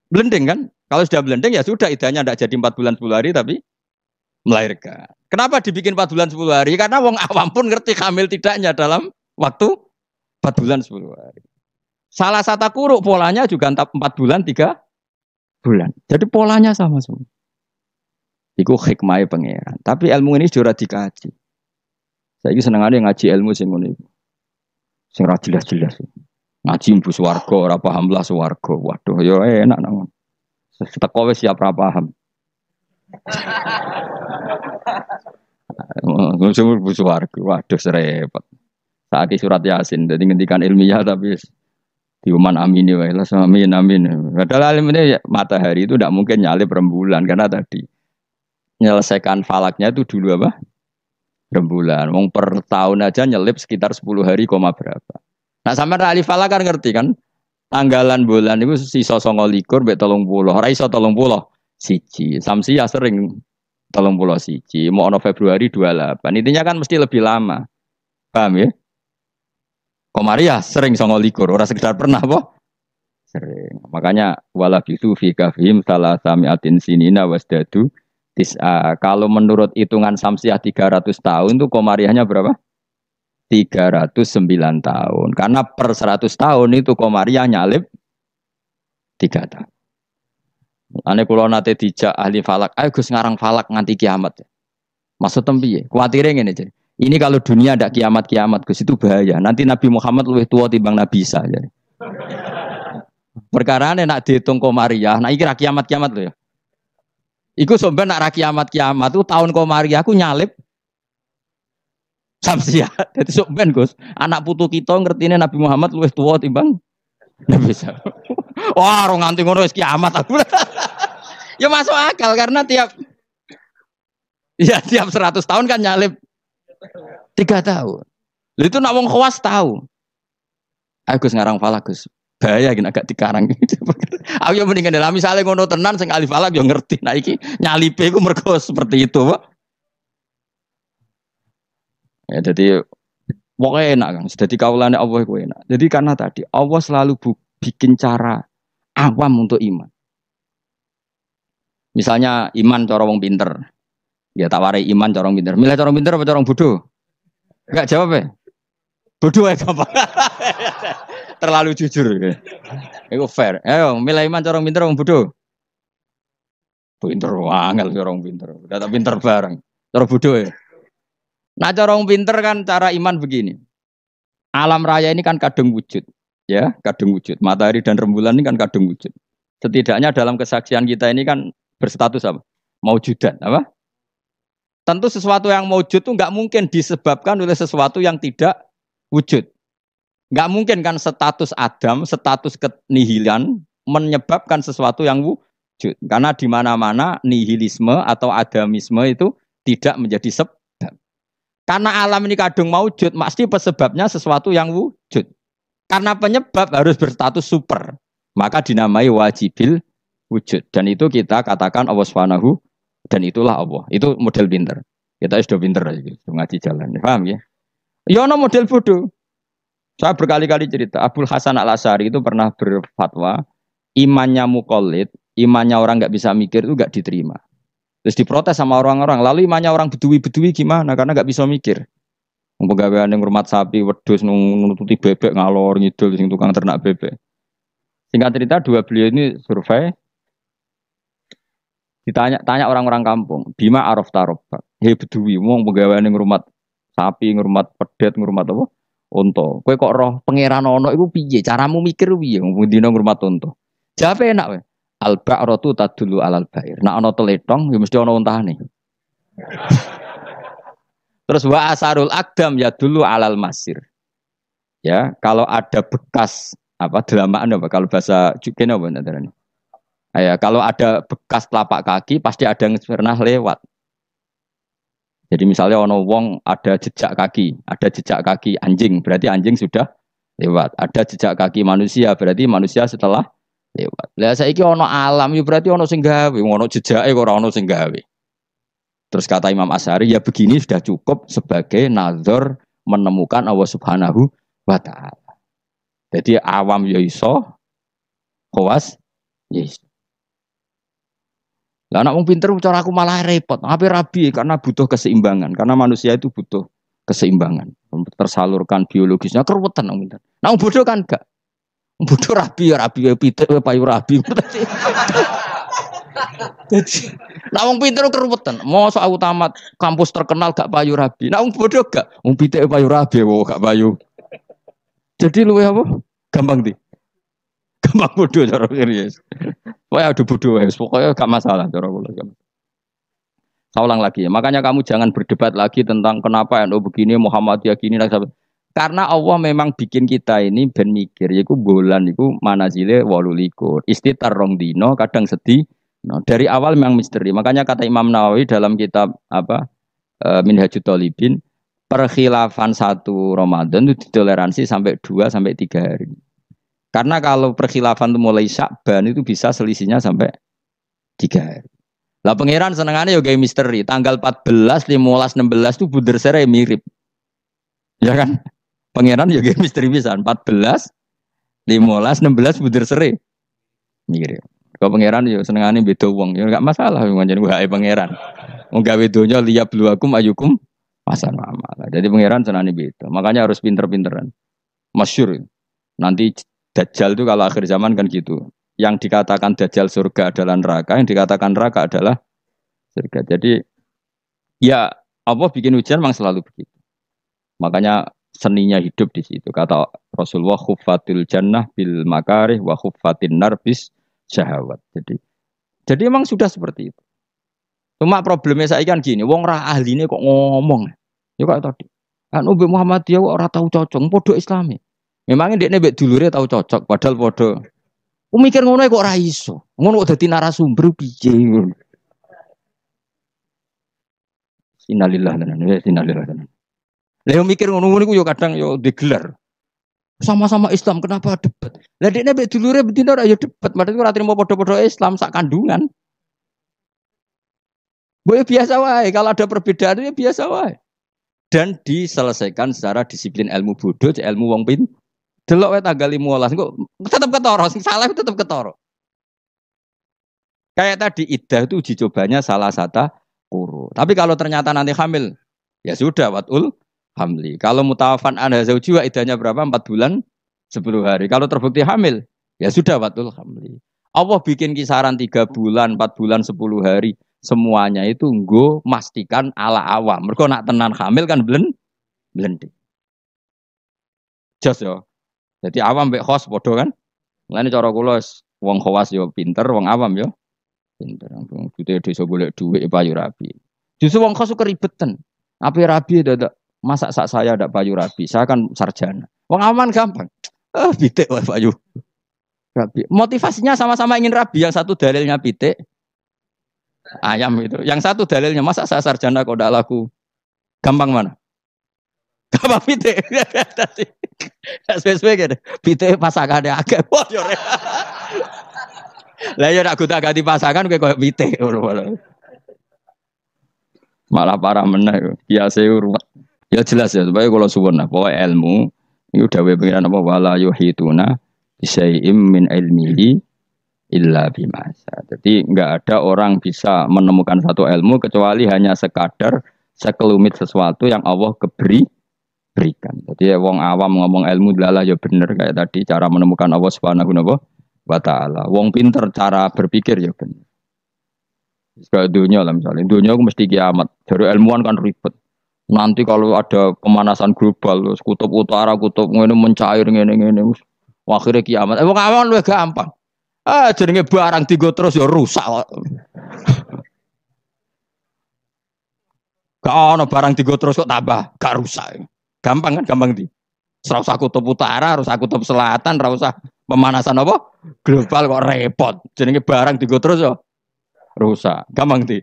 Blending kan? Kalau sudah blending ya sudah iddahnya enggak jadi 4 bulan 10 hari tapi melahirkan. Kenapa dibikin 4 bulan 10 hari? Karena wong awam pun ngerti hamil tidaknya dalam waktu 4 bulan 10 hari. Salah satu kuruk polanya juga 4 bulan 3 bulan. Jadi polanya sama semua. Iku hikmahnya pangeran. Tapi ilmu ini sudah dikaji. Saya ini senengannya ngaji ilmu sing ngono iku. Sing ra jelas-jelas. Ngaji mbu swarga ora paham lah swarga. Waduh ya enak nang. Teko wis siap ra paham. Ngomong mbu swarga. Waduh repot. Saiki surat Yasin dadi ngendikan ilmiah tapi diuman amin wae lah amin. Padahal alim ini matahari itu tidak mungkin nyalip rembulan karena tadi menyelesaikan falaknya itu dulu apa? Rembulan. Wong per tahun aja nyelip sekitar 10 hari koma berapa. Nah sampean ahli falak kan ngerti kan? Tanggalan bulan itu sisa 29 mbek 30. Ora iso 30 siji. Samsia sering 30 siji. Mau ono Februari 28. Intinya kan mesti lebih lama. Paham ya? Komaria sering 29. Ora sekedar pernah apa? Sering. Makanya wala bisu fi kafihim salasamiatin sinina wasdadu tis'a. Kalau menurut hitungan Samsiah 300 tahun itu komariahnya berapa? 309 tahun. Karena per 100 tahun itu komariah nyalip 3 tahun. Ane kula nate dijak ahli falak, ayo Gus ngarang falak nganti kiamat. Maksud piye? Kuwatire ngene aja. Ini kalau dunia ada kiamat-kiamat Gus itu bahaya. Nanti Nabi Muhammad lebih tua timbang Nabi Isa jadi. Perkara nak dihitung komariah, nah iki ra kiamat-kiamat lho ya. Iku sampeyan nak ra kiamat-kiamat itu tahun komariah aku nyalip Samsiah. Dadi sampeyan Gus, anak putu kita ngertine Nabi Muhammad luwih tua timbang Nabi Isa. Wah, ora nganti ngono wis kiamat aku. Ya masuk akal karena tiap Iya, tiap 100 tahun kan nyalip 3 tahun. Lalu itu nak wong khawas tahu. Aku ngarang falak Gus. Bahaya gini agak dikarang. Aku yang mendingan dalam misalnya ngono tenan sing alif falak yo ngerti. Nah iki nyalipe iku mergo seperti itu, Pak. Ya jadi pokoknya enak kan. Jadi kaulane Allah itu enak. Jadi karena tadi Allah selalu bikin cara awam untuk iman. Misalnya iman cara wong pinter. Ya tak warai iman cara wong pinter. Milih cara wong pinter apa cara wong bodoh? Enggak jawab ya. Bodoh ya gampang. Terlalu jujur. Itu fair. Ayo milih iman cara wong pinter wong bodoh. Pinter angel cara wong pinter. Udah tak pinter bareng. Cara bodoh ya. Nah cara wong pinter kan cara iman begini. Alam raya ini kan kadung wujud. Ya, kadung wujud. Matahari dan rembulan ini kan kadung wujud. Setidaknya dalam kesaksian kita ini kan berstatus apa? Maujudan, apa? Tentu sesuatu yang maujud itu nggak mungkin disebabkan oleh sesuatu yang tidak wujud. Nggak mungkin kan status Adam, status kenihilan menyebabkan sesuatu yang wujud. Karena di mana-mana nihilisme atau adamisme itu tidak menjadi sebab. Karena alam ini kadung maujud, pasti sebabnya sesuatu yang wujud. Karena penyebab harus berstatus super. Maka dinamai wajibil wujud. Dan itu kita katakan Allah Subhanahu dan itulah Allah. Itu model pinter. Kita sudah pinter lagi, ngaji jalan. Paham ya? Ya ono model bodoh. Saya berkali-kali cerita, Abdul Hasan Al-Asy'ari itu pernah berfatwa, imannya muqallid, imannya orang nggak bisa mikir itu nggak diterima. Terus diprotes sama orang-orang. Lalu imannya orang bedui-bedui gimana? Karena nggak bisa mikir. Pegawaian yang rumah sapi, wedhus nututi bebek ngalor ngidul sing tukang ternak bebek. Singkat cerita dua beliau ini survei, ditanya orang-orang kampung, bima araf tarobak, hei bedui, wong pegawaian yang rumah sapi, ngurmat pedet, ngurmat apa? Unta. Kowe kok roh pangeran ono iku piye? Caramu mikir piye? Wong dina ngurmat unta. Jawabe enak wae. Al ba'ratu tadullu alal ba'ir. Nek ana teletong ya mesti ana untane. Terus wa asarul akdam ya dulu alal masir. Ya, kalau ada bekas apa delamaan apa kalau bahasa Jukene apa nanti. Ya, kalau ada bekas telapak kaki pasti ada yang pernah lewat. Jadi misalnya ono wong ada jejak kaki anjing, berarti anjing sudah lewat. Ada jejak kaki manusia, berarti manusia setelah lewat. Lah saiki ono alam ya berarti ono sing gawe, ono jejake kok ora ono sing gawe. Terus kata Imam Asy'ari, ya begini sudah cukup sebagai nazar menemukan Allah Subhanahu wa ta'ala. Jadi awam ya iso, khawas ya iso. Lah anak wong pinter cara aku malah repot. Apa rabi karena butuh keseimbangan. Karena manusia itu butuh keseimbangan. Tersalurkan biologisnya keruwetan wong pinter. Nah wong bodoh kan enggak. Wong bodoh rabi ya pitik payu rabi. Jadi, nah wong pinter keruwetan. Mosok aku tamat kampus terkenal gak payu rabi. Nah wong bodoh gak. Wong pitik payu rabi gak payu. Jadi luwe apa? Gampang di. Gampang bodoh cara pikir. Wah, ada bodoh ya. Pokoknya gak masalah cara kula. Saya ulang lagi ya. Makanya kamu jangan berdebat lagi tentang kenapa NU begini, Muhammadiyah gini. Karena Allah memang bikin kita ini ben mikir. Yaitu bulan itu manazile 18. Istitar rong dino kadang sedih. Nah, dari awal memang misteri. Makanya kata Imam Nawawi dalam kitab apa Minhajut Thalibin, perkhilafan 1 Ramadan itu ditoleransi sampai 2 sampai 3 hari. Karena kalau perkhilafan itu mulai Sya'ban itu bisa selisihnya sampai 3 hari. Lah pangeran senengannya ya kayak misteri. Tanggal 14, 15, 16 itu buder sere mirip. Ya kan? Pangeran ya kayak misteri bisa. 14, 15, 16 buder sere mirip. Kalau pangeran ya senengannya beda wong. Ya enggak masalah ngajen wae pangeran. Wong gawe donya liyabluwakum ayyukum ahsanu amala. Jadi pangeran senengane beda. Makanya harus pinter-pinteran. Masyhur. Nanti Dajjal itu kalau akhir zaman kan gitu. Yang dikatakan Dajjal surga adalah neraka, yang dikatakan neraka adalah surga. Jadi ya Allah bikin ujian memang selalu begitu. Makanya seninya hidup di situ. Kata Rasulullah khuffatil jannah bil makarih wa khuffatin nar bis syahawat. Jadi memang sudah seperti itu. Cuma problemnya saya kan gini, wong ra ahline kok ngomong. Ya kayak tadi. Kan Nabi Muhammadiyah kok ora tahu cocok, podo Islami. Memangnya dia nebek dulure tahu cocok, padahal podo. Mikir ngono kok ora iso. Ngono kok dadi narasumber piye ngono. Innalillahi tenan, ya innalillahi tenan. Lah yo mikir ngono-ngono iku yo kadang yo digelar. Sama-sama Islam kenapa debat? Lah dekne mek dulure betina ora yo debat, padahal ora trimo padha-padha Islam sak kandungan. Boleh biasa wae, kalau ada perbedaan ya biasa wae. Dan diselesaikan secara disiplin ilmu bodoh, ilmu wong pin. Delok wae tanggal 15 kok tetep ketara, sing salah tetep ketara. Kayak tadi iddah itu uji cobanya salah satu kuru. Tapi kalau ternyata nanti hamil, ya sudah watul hamli. Kalau mutawafan anha zauji wa iddahnya berapa? 4 bulan 10 hari. Kalau terbukti hamil, ya sudah watul hamli. Allah bikin kisaran 3 bulan, 4 bulan, 10 hari. Semuanya itu nggo mastikan ala awam. Mergo nak tenan hamil kan blendi. Jos yo. Jadi awam mbek khos padha kan? Mulane cara kula wong khawas yo pinter, wong awam yo pinter. Bute desa golek dhuwit payu rabi. Justru wong khos keribetan. Ape rabi dadak masak sak saya ndak payu rabi. Saya kan sarjana. Wong aman gampang. Pitik wae payu rabi. Motivasinya sama-sama ingin rabi. Yang satu dalilnya pitik ayam itu. Yang satu dalilnya masa saya sarjana kok ndak laku. Gampang mana? Gampang pitik. Sesuai gitu. Pitik pasangane akeh. Wah yo. Lah yo nak gonta-ganti pasangan kowe koyo pitik ngono. Malah parah meneh. Biasa ruwet. Ya jelas ya supaya kalau suwun nah, pokoke ilmu iku dawuhe pengiran apa wala yuhituna bisyai'im min ilmihi illa bimasa. Jadi enggak ada orang bisa menemukan satu ilmu kecuali hanya sekadar sekelumit sesuatu yang Allah berikan. Jadi wong awam ngomong ilmu adalah ya bener kayak tadi cara menemukan Allah Subhanahu wa taala. Wong pinter cara berpikir ya bener. Kayak dunia lah misalnya, dunia aku mesti kiamat. Dari ilmuwan kan ribet. Nanti kalau ada pemanasan global, kutub utara, kutub ngene mencair ngene. Akhirnya kiamat. Wong awam luwih gampang. Jenenge barang digo terus ya rusak kok. Gak ono barang digo terus kok tambah gak rusak. Gampang kan, gampang di. Ora usah kutub utara, ora usah kutub selatan, ora usah pemanasan apa? Global kok repot. Jenenge barang digo terus ya rusak. Gampang di.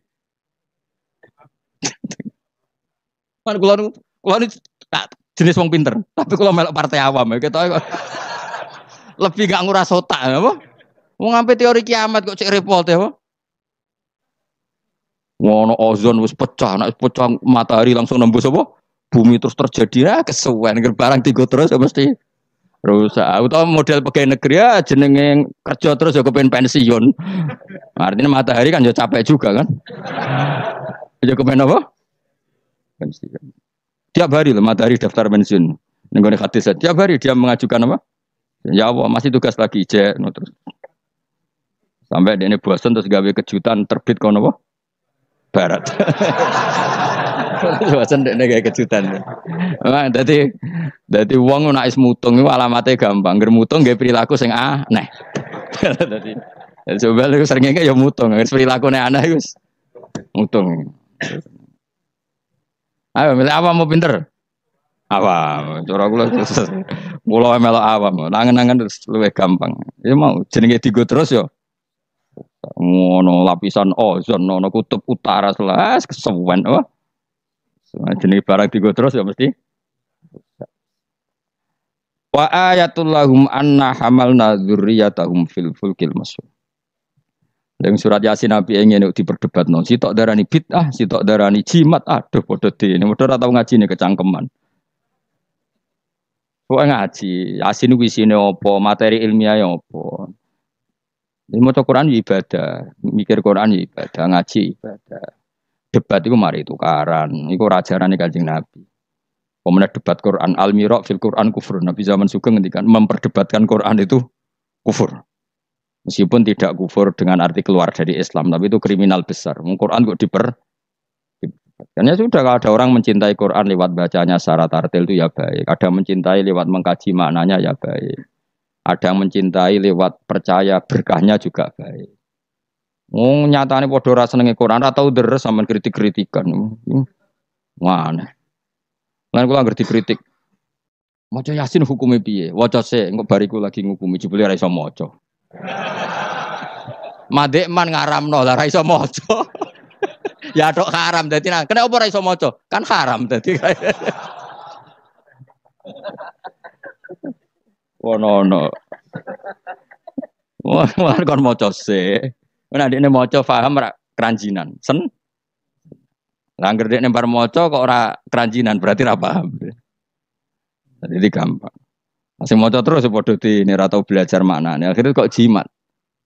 Kan kula ini jenis wong pinter, tapi kula melok partai awam ya ketoke kok. Lebih gak nguras otak apa? Wong ampe teori kiamat kok cek repot ya, apa? Ngono ozon wis pecah, nek pecah matahari langsung nembus apa? Bumi terus terjadi ya kesuwen barang tigo terus ya mesti rusak. Atau model pegawai negeri ya jenenge kerja terus ya kepen pensiun. Artinya matahari kan ya capek juga kan. Ya kepen apa? Pensiun. Tiap hari loh matahari daftar pensiun. Nenggone hadis tiap hari dia mengajukan apa? Ya Allah masih tugas lagi cek no, terus. Sampai dia ini bosan terus gawe kejutan terbit kono apa? Barat. Bosan dia gawe kejutan. Nah, dadi wong nek is mutung iku alamate gampang. Ngger mutung gawe perilaku sing aneh. Dadi coba lu sering ya mutung, perilaku aneh wis mutung. Ayo milih apa mau pinter? Awam, cara kula melok awam, nangen-nangen terus luwih gampang. Ya mau jenenge digo terus ya. Ngono lapisan ozon, ono kutub utara selas kesuwen apa? Jenenge barang digo terus ya mesti. Wa ayatul lahum anna hamalna dzurriyyatahum fil fulkil masyhur. Yang surat Yasin Nabi ingin diperdebatno, sitok darani bid'ah, sitok darani jimat, aduh padha dene, padha ora tau ngajine kecangkeman. Kok ngaji, Yasin ku isine apa, materi ilmiah ya apa. Ini maca Quran ya ibadah, mikir Quran ya ibadah, ngaji ibadah. Debat iku mari tukaran, iku ajarane Kanjeng Nabi. Pemenang debat Quran, al-mira' fil Quran kufur. Nabi zaman Sugeng ngendikan memperdebatkan Quran itu kufur. Meskipun tidak kufur dengan arti keluar dari Islam, tapi itu kriminal besar. Quran kok karena sudah kalau ada orang mencintai Quran lewat bacanya secara tartil itu ya baik. Ada yang mencintai lewat mengkaji maknanya ya baik. Ada yang mencintai lewat percaya berkahnya juga baik. Nyatane padha ora senenge Quran, ora tau deres sampean kritik-kritikan. Mana? Lan kula ngerti kritik. Maca Yasin hukume piye? Waca sik, engko bariku lagi ngukumi jebule ora iso maca. Madek man ngaramno lah ra iso maca. Ya tok haram dadi nang. Kena apa ora iso maca? Kan haram dadi. Ono. Wah, kon maca sik. Nek ndekne maca paham ra keranjinan. Lah anggere dekne bar maca kok ora keranjinan berarti ra paham. Jadi gampang. Masih maca terus padha dene ra tau belajar maknane. Akhirnya kok jimat.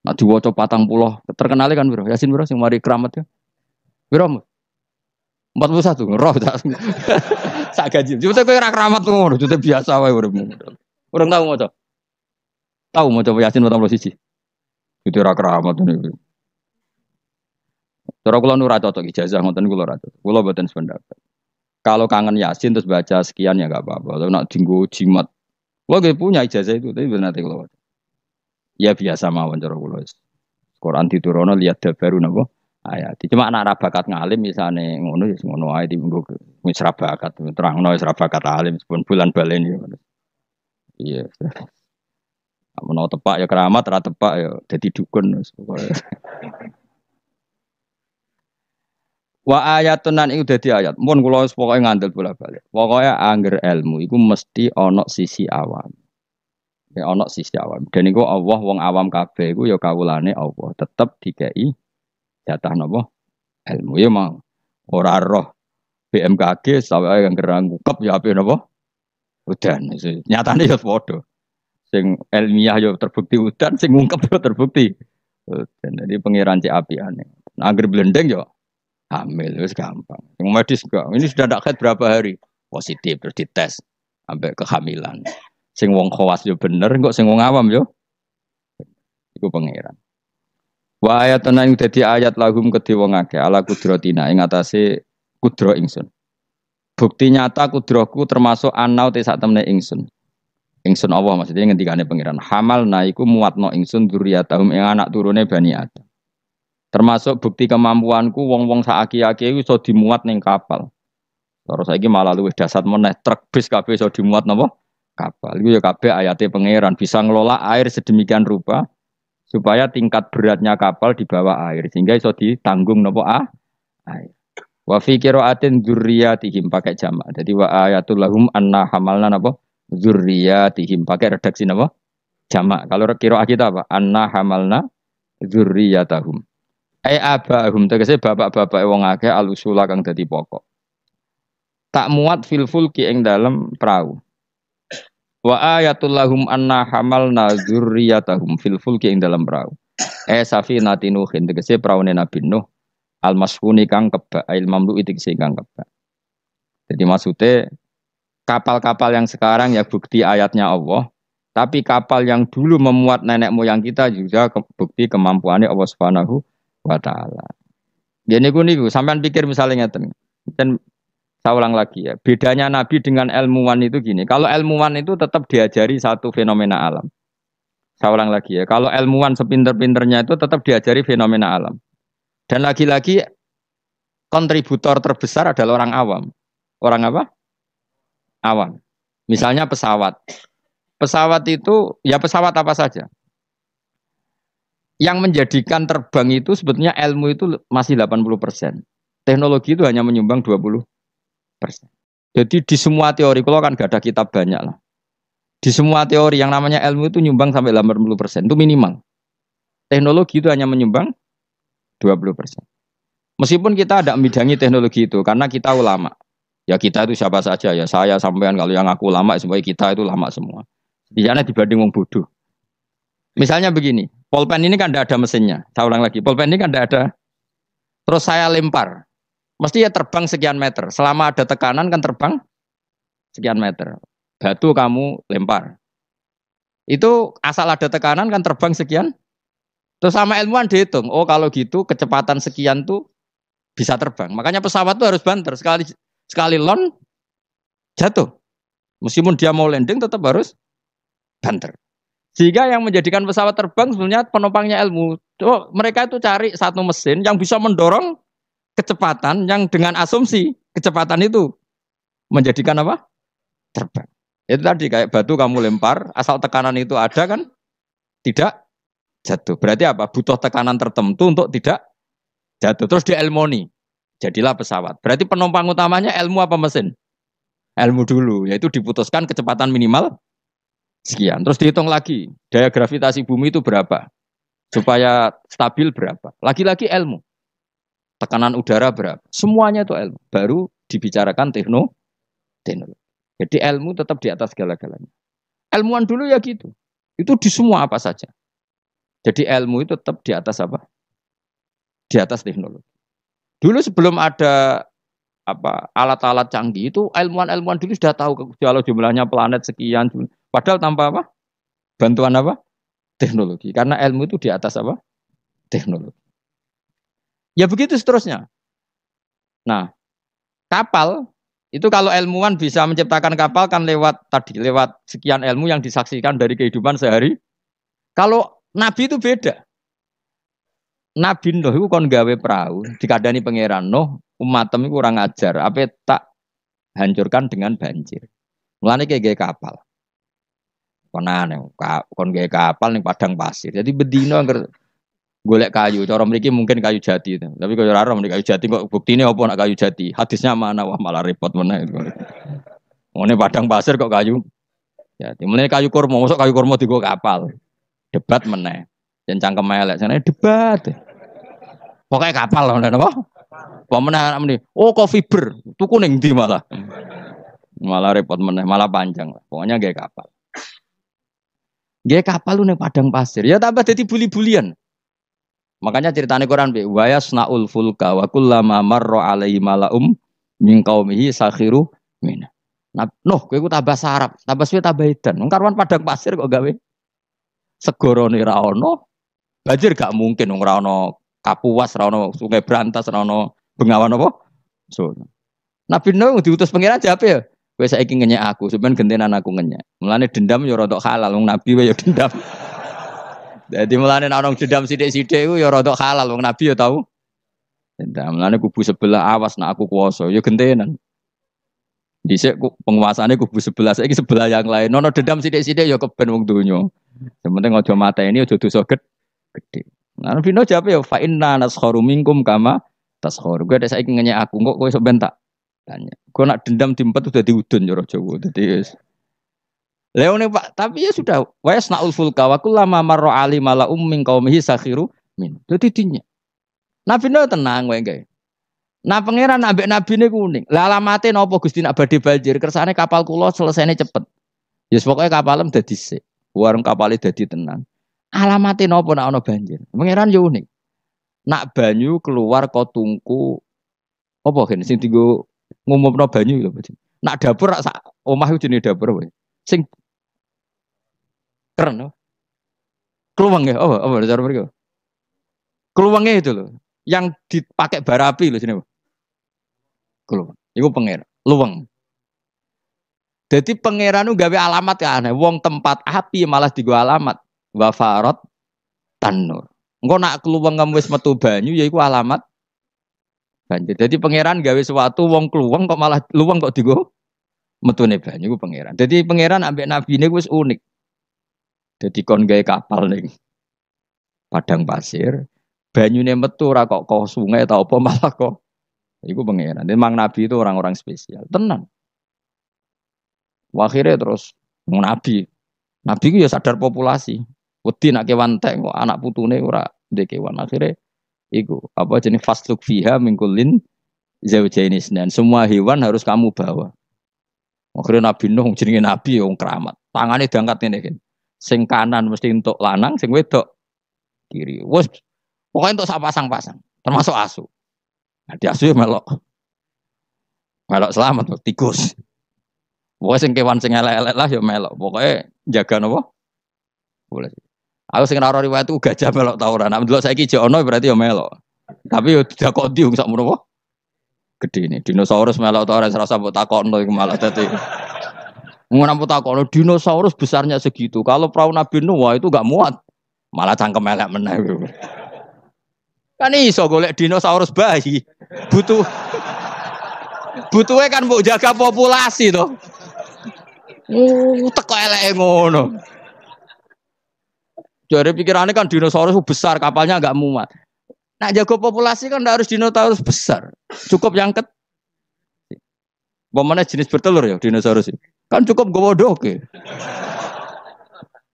Nah diwaca 40 terkenal kan bro. Yasin bro sing mari keramat ya. Bro 41 roh tak. Sak gaji. Cuma kowe ora keramat ngono, cuma biasa wae uripmu. Urung tau maca. Tahu maca Yasin 41. Itu ora keramat niku. Cara kula nu ora cocok ijazah ngoten kula ora cocok. Kula mboten sependapat. Kalau kangen Yasin terus baca sekian ya enggak apa-apa. Kalau nak dinggo jimat. Kula nggih punya ijazah itu, tapi bener nanti kula. Ya biasa mawon cara kula. Quran diturono lihat baru napa ayat. Cuma anak ra bakat ngalim misane ngono ya ngono ae dienggo wis ra bakat terangno wis ra bakat alim pun bulan baleni ngono. Iya. Menawa tepak ya keramat, ra tepak ya dadi dukun wis pokoke. Wa ayatun nan iku dadi ayat. Mun kula wis pokoke ngandel bola-balik. Pokoke angger ilmu iku mesti ana sisi awam. Ya ana sisi awam. Dan iku Allah wong awam kabeh iku ya kawulane Allah. Tetep dikei jatah napa? Ilmu ya mau. Ora roh BMKG sampe angger ngukep ya ape napa? Udan. Nyatane ya padha. Sing ilmiah yo terbukti udan, sing ngungkep yo terbukti. Jadi pangeran cek apiane. Nah, angger blendeng yo hamil, wis gampang. Yang medis enggak. Ini sudah ndak kait berapa hari positif terus dites sampai kehamilan. Sing wong khawas yo bener, kok sing wong awam yo iku pangeran. Wa ayatun ing dadi ayat lahum kedhe wong akeh ala kudratina ing atase kudra ingsun. Bukti nyata kudraku termasuk anau te sak temene ingsun. Ingsun Allah maksudnya ngendikane pangeran hamal naiku muatno ingsun dzurriyyatahum ing anak turune Bani Adam. Termasuk bukti kemampuanku wong-wong saaki-aki iso dimuat ning kapal. Terus saiki malah luwih dasar meneh truk bis kabeh iso dimuat napa? Kapal. Iku ya kabeh ayate pangeran bisa ngelola air sedemikian rupa supaya tingkat beratnya kapal di bawah air sehingga iso ditanggung napa air. Wa fi qiraatin dzurriyyatihim pakai jamak. Jadi wa ayatul lahum anna hamalna napa? Dzurriyyatihim pakai redaksi napa? Jamak. Kalau qiraat kita apa? Anna hamalna dzurriyyatahum. Abahum tegese bapak-bapak wong akeh alusula kang dadi pokok. Tak muat fil fulki ing dalem perahu. Wa ayatul lahum anna hamalna dzurriyyatahum fil fulki ing dalem perahu. Safinatin Nuhin tegese praune Nabi Nuh al-masfuni kang kebak il mamlu tegese kang kebak. Jadi maksudnya kapal-kapal yang sekarang ya bukti ayatnya Allah, tapi kapal yang dulu memuat nenek moyang kita juga bukti kemampuannya Allah Subhanahu wa taala. Gini niku sampean pikir misalnya ngeten. Dan saya ulang lagi ya, bedanya Nabi dengan ilmuwan itu gini. Kalau ilmuwan itu tetap diajari satu fenomena alam. Saya ulang lagi ya, kalau ilmuwan sepinter-pinternya itu tetap diajari fenomena alam. Dan lagi-lagi kontributor terbesar adalah orang awam. Orang apa? Awam. Misalnya pesawat. Pesawat itu ya pesawat apa saja. Yang menjadikan terbang itu sebetulnya ilmu itu masih 80%. Teknologi itu hanya menyumbang 20%. Jadi di semua teori, kalau kan gak ada kitab banyak lah. Di semua teori yang namanya ilmu itu nyumbang sampai 80%. Itu minimal. Teknologi itu hanya menyumbang 20%. Meskipun kita ada membidangi teknologi itu, karena kita ulama. Ya kita itu siapa saja ya, saya sampean kalau yang aku ulama, supaya kita itu ulama semua. Biasanya dibanding wong bodoh. Misalnya begini, pulpen ini kan tidak ada mesinnya. Saya ulang lagi, pulpen ini kan tidak ada. Terus saya lempar, mesti ya terbang sekian meter. Selama ada tekanan kan terbang sekian meter. Batu kamu lempar. Itu asal ada tekanan kan terbang sekian. Terus sama ilmuwan dihitung, oh kalau gitu kecepatan sekian tuh bisa terbang. Makanya pesawat tuh harus banter. Sekali lon jatuh. Meskipun dia mau landing tetap harus banter. Sehingga yang menjadikan pesawat terbang sebenarnya penumpangnya ilmu. Oh, mereka itu cari satu mesin yang bisa mendorong kecepatan yang dengan asumsi kecepatan itu menjadikan apa? Terbang. Itu tadi kayak batu kamu lempar, asal tekanan itu ada kan tidak jatuh. Berarti apa? Butuh tekanan tertentu untuk tidak jatuh. Terus dielmoni. Jadilah pesawat. Berarti penumpang utamanya ilmu apa mesin? Ilmu dulu, yaitu diputuskan kecepatan minimal sekian. Terus dihitung lagi, daya gravitasi bumi itu berapa? Supaya stabil berapa? Lagi-lagi ilmu. Tekanan udara berapa? Semuanya itu ilmu. Baru dibicarakan teknologi. Jadi ilmu tetap di atas segala-galanya. Ilmuwan dulu ya gitu. Itu di semua apa saja. Jadi ilmu itu tetap di atas apa? Di atas teknologi. Dulu sebelum ada apa alat-alat canggih itu ilmuwan-ilmuwan dulu sudah tahu kalau jumlahnya planet sekian. Padahal tanpa apa? Bantuan apa? Teknologi. Karena ilmu itu di atas apa? Teknologi. Ya begitu seterusnya. Nah, kapal itu kalau ilmuwan bisa menciptakan kapal kan lewat sekian ilmu yang disaksikan dari kehidupan sehari. Kalau Nabi itu beda. Nabi Nuh itu kon gawe perahu, dikadani pangeran Nuh, umatem itu kurang ajar, apa tak hancurkan dengan banjir. Mulane kayak gawe kapal. Kon gawe kapal ning padang pasir. Jadi bedino angger golek kayu, cara mriki mungkin kayu jati itu. Tapi kalau ora kayu jati kok buktine apa nak kayu jati? Hadisnya mana? Wah malah repot meneh itu. Ngene padang pasir kok kayu jati. Mulane kayu kurma, mosok kayu kurma digo kapal. Debat meneh. Yen cangkem elek sana debat. Pokoknya kapal lho napa? Apa meneh anak meni? Oh, kok fiber. Tuku ning ndi malah. Malah repot meneh, malah panjang. Pokoknya nggih kapal. Nggih kapal lu ning padang pasir. Ya tambah dadi buli-bulian. Makanya ceritane Quran be wa yasnaul fulka wa kullama marra alaihi malaum min qaumihi sakhiru min. Nah, kowe ku tambah sarap, tambah suwe tambah edan. Wong karwan padang pasir kok gawe segorone ra ono. Banjir gak mungkin wong ra ono Kapuas, ra ono Sungai Brantas, ra ono Bengawan apa? So. Nabi Nuh diutus pangeran jape ya. Kowe saiki ngenyek aku, sampeyan gentenan aku ngenyek. Mulane dendam ya rada halal, wong nabi wae ya dendam. Jadi mulane ana dendam sithik-sithik iku ya rada halal, wong nabi ya tau. Dendam. Mulane kubu sebelah awas nak aku kuwasa, ya gentenan. Dhisik penguasane kubu sebelah, saiki sebelah yang lain. Ono dendam sithik-sithik ya keben wong donya. Yang penting aja mateni, aja dosa gede. Nah, Nabi Nuh jawab ya fa inna naskharu minkum kama taskharu. Gue ada saiki ngenyek aku kok kowe sok ben tak tanya. Gue nak dendam diempet udah diudun ya Jawa. Dadi wis. Leone Pak, tapi ya sudah wa yasnaul fulka wa kullama marra ali mala min qaumihi sakhiru min. Dadi dinya. Nabi Nuh tenang wae gae. Nah pangeran ambek nabine kuning. Lah alamate napa Gusti nak badhe banjir kersane kapal kula selesainya cepet. Ya pokoke kapalem dadi sik. Warung kapale dadi tenang. Alamate napa nek ana banjir? Pangeran yo unik. Nak banyu keluar kok tungku apa gen sing dienggo ngumumno banyu lho. Nak dapur sak omah iku jenenge dapur wae. Sing keren. Keluwang ya, apa cara mereka? Keluwangnya itu loh. Yang dipakai bara api loh jenenge. Keluwang. Iku pangeran. Luweng. Jadi pangeran itu gawe alamat ya aneh. Wong tempat api malah digo alamat. Wafarot tanur. Engko nak keluwang kamu wis metu banyu ya iku alamat banjir. Jadi pangeran gawe sesuatu wong keluwang kok malah luweng kok digo metune banyu iku pangeran. Jadi pangeran ambek nabine wis unik. Jadi kon gawe kapal ning padang pasir, banyune metu ora kok sungai ta apa malah kok iku pangeran. Memang nabi itu orang-orang spesial. Tenan. Akhirnya terus nabi ku ya sadar populasi. Wedi nak kewan tek kok anak putune ora ndek kewan. Akhirnya iku apa jenis fasluk fiha mingkulin zaujaini isnan. Semua hewan harus kamu bawa. Akhirnya Nabi Nuh jenenge nabi wong keramat. Tangane diangkat ngene iki. Sing kanan mesti entuk lanang, sing wedok kiri. Wes pokoke entuk sak pasang-pasang, termasuk asu. Nah, di asu ya melok. Melok selamat tikus. Pokoke sing kewan sing elek-elek lah ya melok. Pokoke jaga napa? Boleh. Aku sing ora riwayat itu gajah melok ta ora. Nek delok saiki jek ono berarti ya melok. Tapi yo didakoni wong sak menawa gede ini. Dinosaurus melok ta ora serasa mbok takokno iku malah dadi. Ngono mbok takokno dinosaurus besarnya segitu. Kalau perahu Nabi Nuh wah itu enggak muat. Malah cangkem elek meneh. Kan iso golek dinosaurus bayi. Butuhe kan mbok jaga populasi to. Teko eleke ngono. Jadi pikirannya kan dinosaurus besar, kapalnya agak muat. Nak jago populasi kan ndak harus dinosaurus besar. Cukup yang Pemana jenis bertelur ya dinosaurus itu. Kan cukup gowo oke.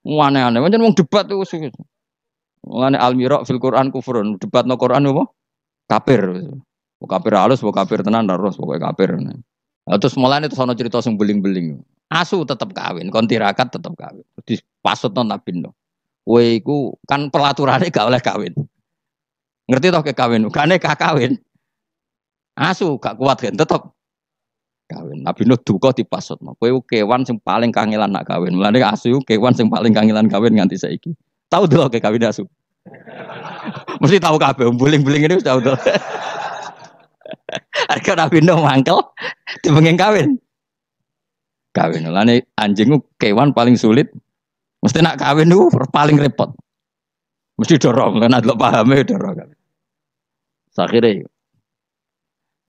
Aneh-aneh, macam wong debat tuh. Mulane al-mira fil Quran kufrun, debat no Quran apa? Kafir. Kafir halus, kafir tenan terus pokoke kafir. Nah, terus mulane terus ana cerita sing beling-beling. Asu tetep kawin, kon tirakat tetep kawin. Dipasutno Nabi Nuh. Kowe iku kan pelaturane gak oleh kawin. Ngerti toh ke kawin? Gane gak kawin. Asu gak kuat kan tetep kawin. Nabi Nuh duka dipasutno. Kowe kewan sing paling kangelan nak kawin. Mulane asu kewan sing paling kangelan kawin nganti saiki. Tahu dulu ke kawin asu. Mesti tahu kabeh, buling-buling ini sudah tahu. Harga Nabi Nuh mangkel dipengen kawin. Kawin. Mulane anjing kewan paling sulit. Mesti nak kawin itu paling repot. Mesti dorong, karena delok pahame dorong. Sakhire.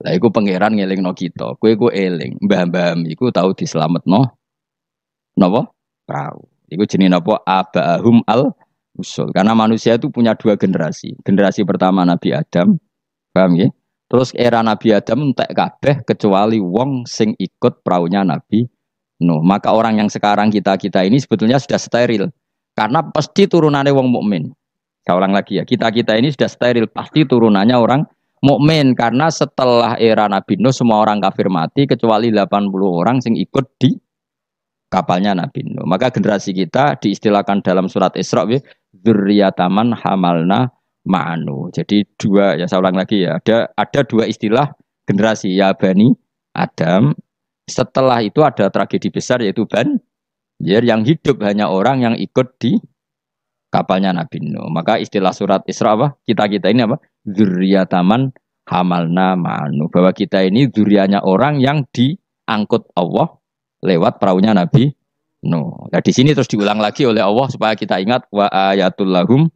Lah iku pangeran ngelingno kita. Kowe iku eling, mbah-mbah iku tau dislametno. Napa? Prau. Iku jenenge napa? Abahum al-usul. Karena manusia itu punya dua generasi. Generasi pertama Nabi Adam, paham ya? Terus era Nabi Adam entek kabeh kecuali wong sing ikut praunya Nabi Nuh. Maka orang yang sekarang kita ini sebetulnya sudah steril. Karena pasti turunannya wong mukmin. Saya ulang lagi ya, kita ini sudah steril, pasti turunannya orang mukmin karena setelah era Nabi Nuh semua orang kafir mati kecuali 80 orang yang ikut di kapalnya Nabi Nuh. Maka generasi kita diistilahkan dalam surat Isra dzurriyyataman hamalna ma'anu. Jadi dua, ya saya ulang lagi ya, ada dua istilah generasi ya Bani Adam. Setelah itu ada tragedi besar yaitu Banjir yang hidup hanya orang yang ikut di kapalnya Nabi Nuh. Maka istilah surat Isra apa? Kita ini apa? Dzurriyyataman hamalna ma'anu. Bahwa kita ini dzurriyyahnya orang yang diangkut Allah lewat perahunya Nabi Nuh. Nah, di sini terus diulang lagi oleh Allah supaya kita ingat wa ayatul lahum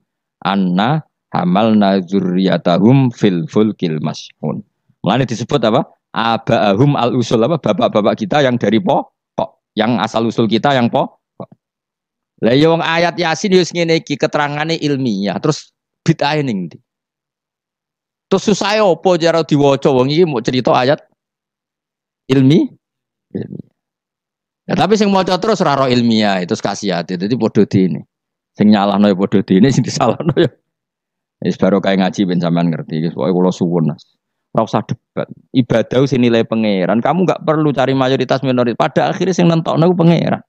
anna hamalna dzurriyyatahum fil fulkil mashhun. Mulane disebut apa? Abahum al-usul apa? Bapak-bapak kita yang dari pokok, yang asal usul kita yang pokok. Lah ya wong ayat Yasin yo ngene iki keterangane ilmiah, terus bid'ah ning ndi? Terus susah opo cara diwaca wong iki mau cerita ayat ilmiah. Ya, tapi sing maca terus ora ro ilmiah itu kasihate. Dadi padha dene. Sing nyalahno ya padha dene, sing disalahno ya. Wis baru kae ngaji ben sampean ngerti. Pokoke kula suwun. Ora usah debat. Ibadah sing nilai pangeran. Kamu enggak perlu cari mayoritas minoritas. Pada akhirnya sing nentokno ku pangeran.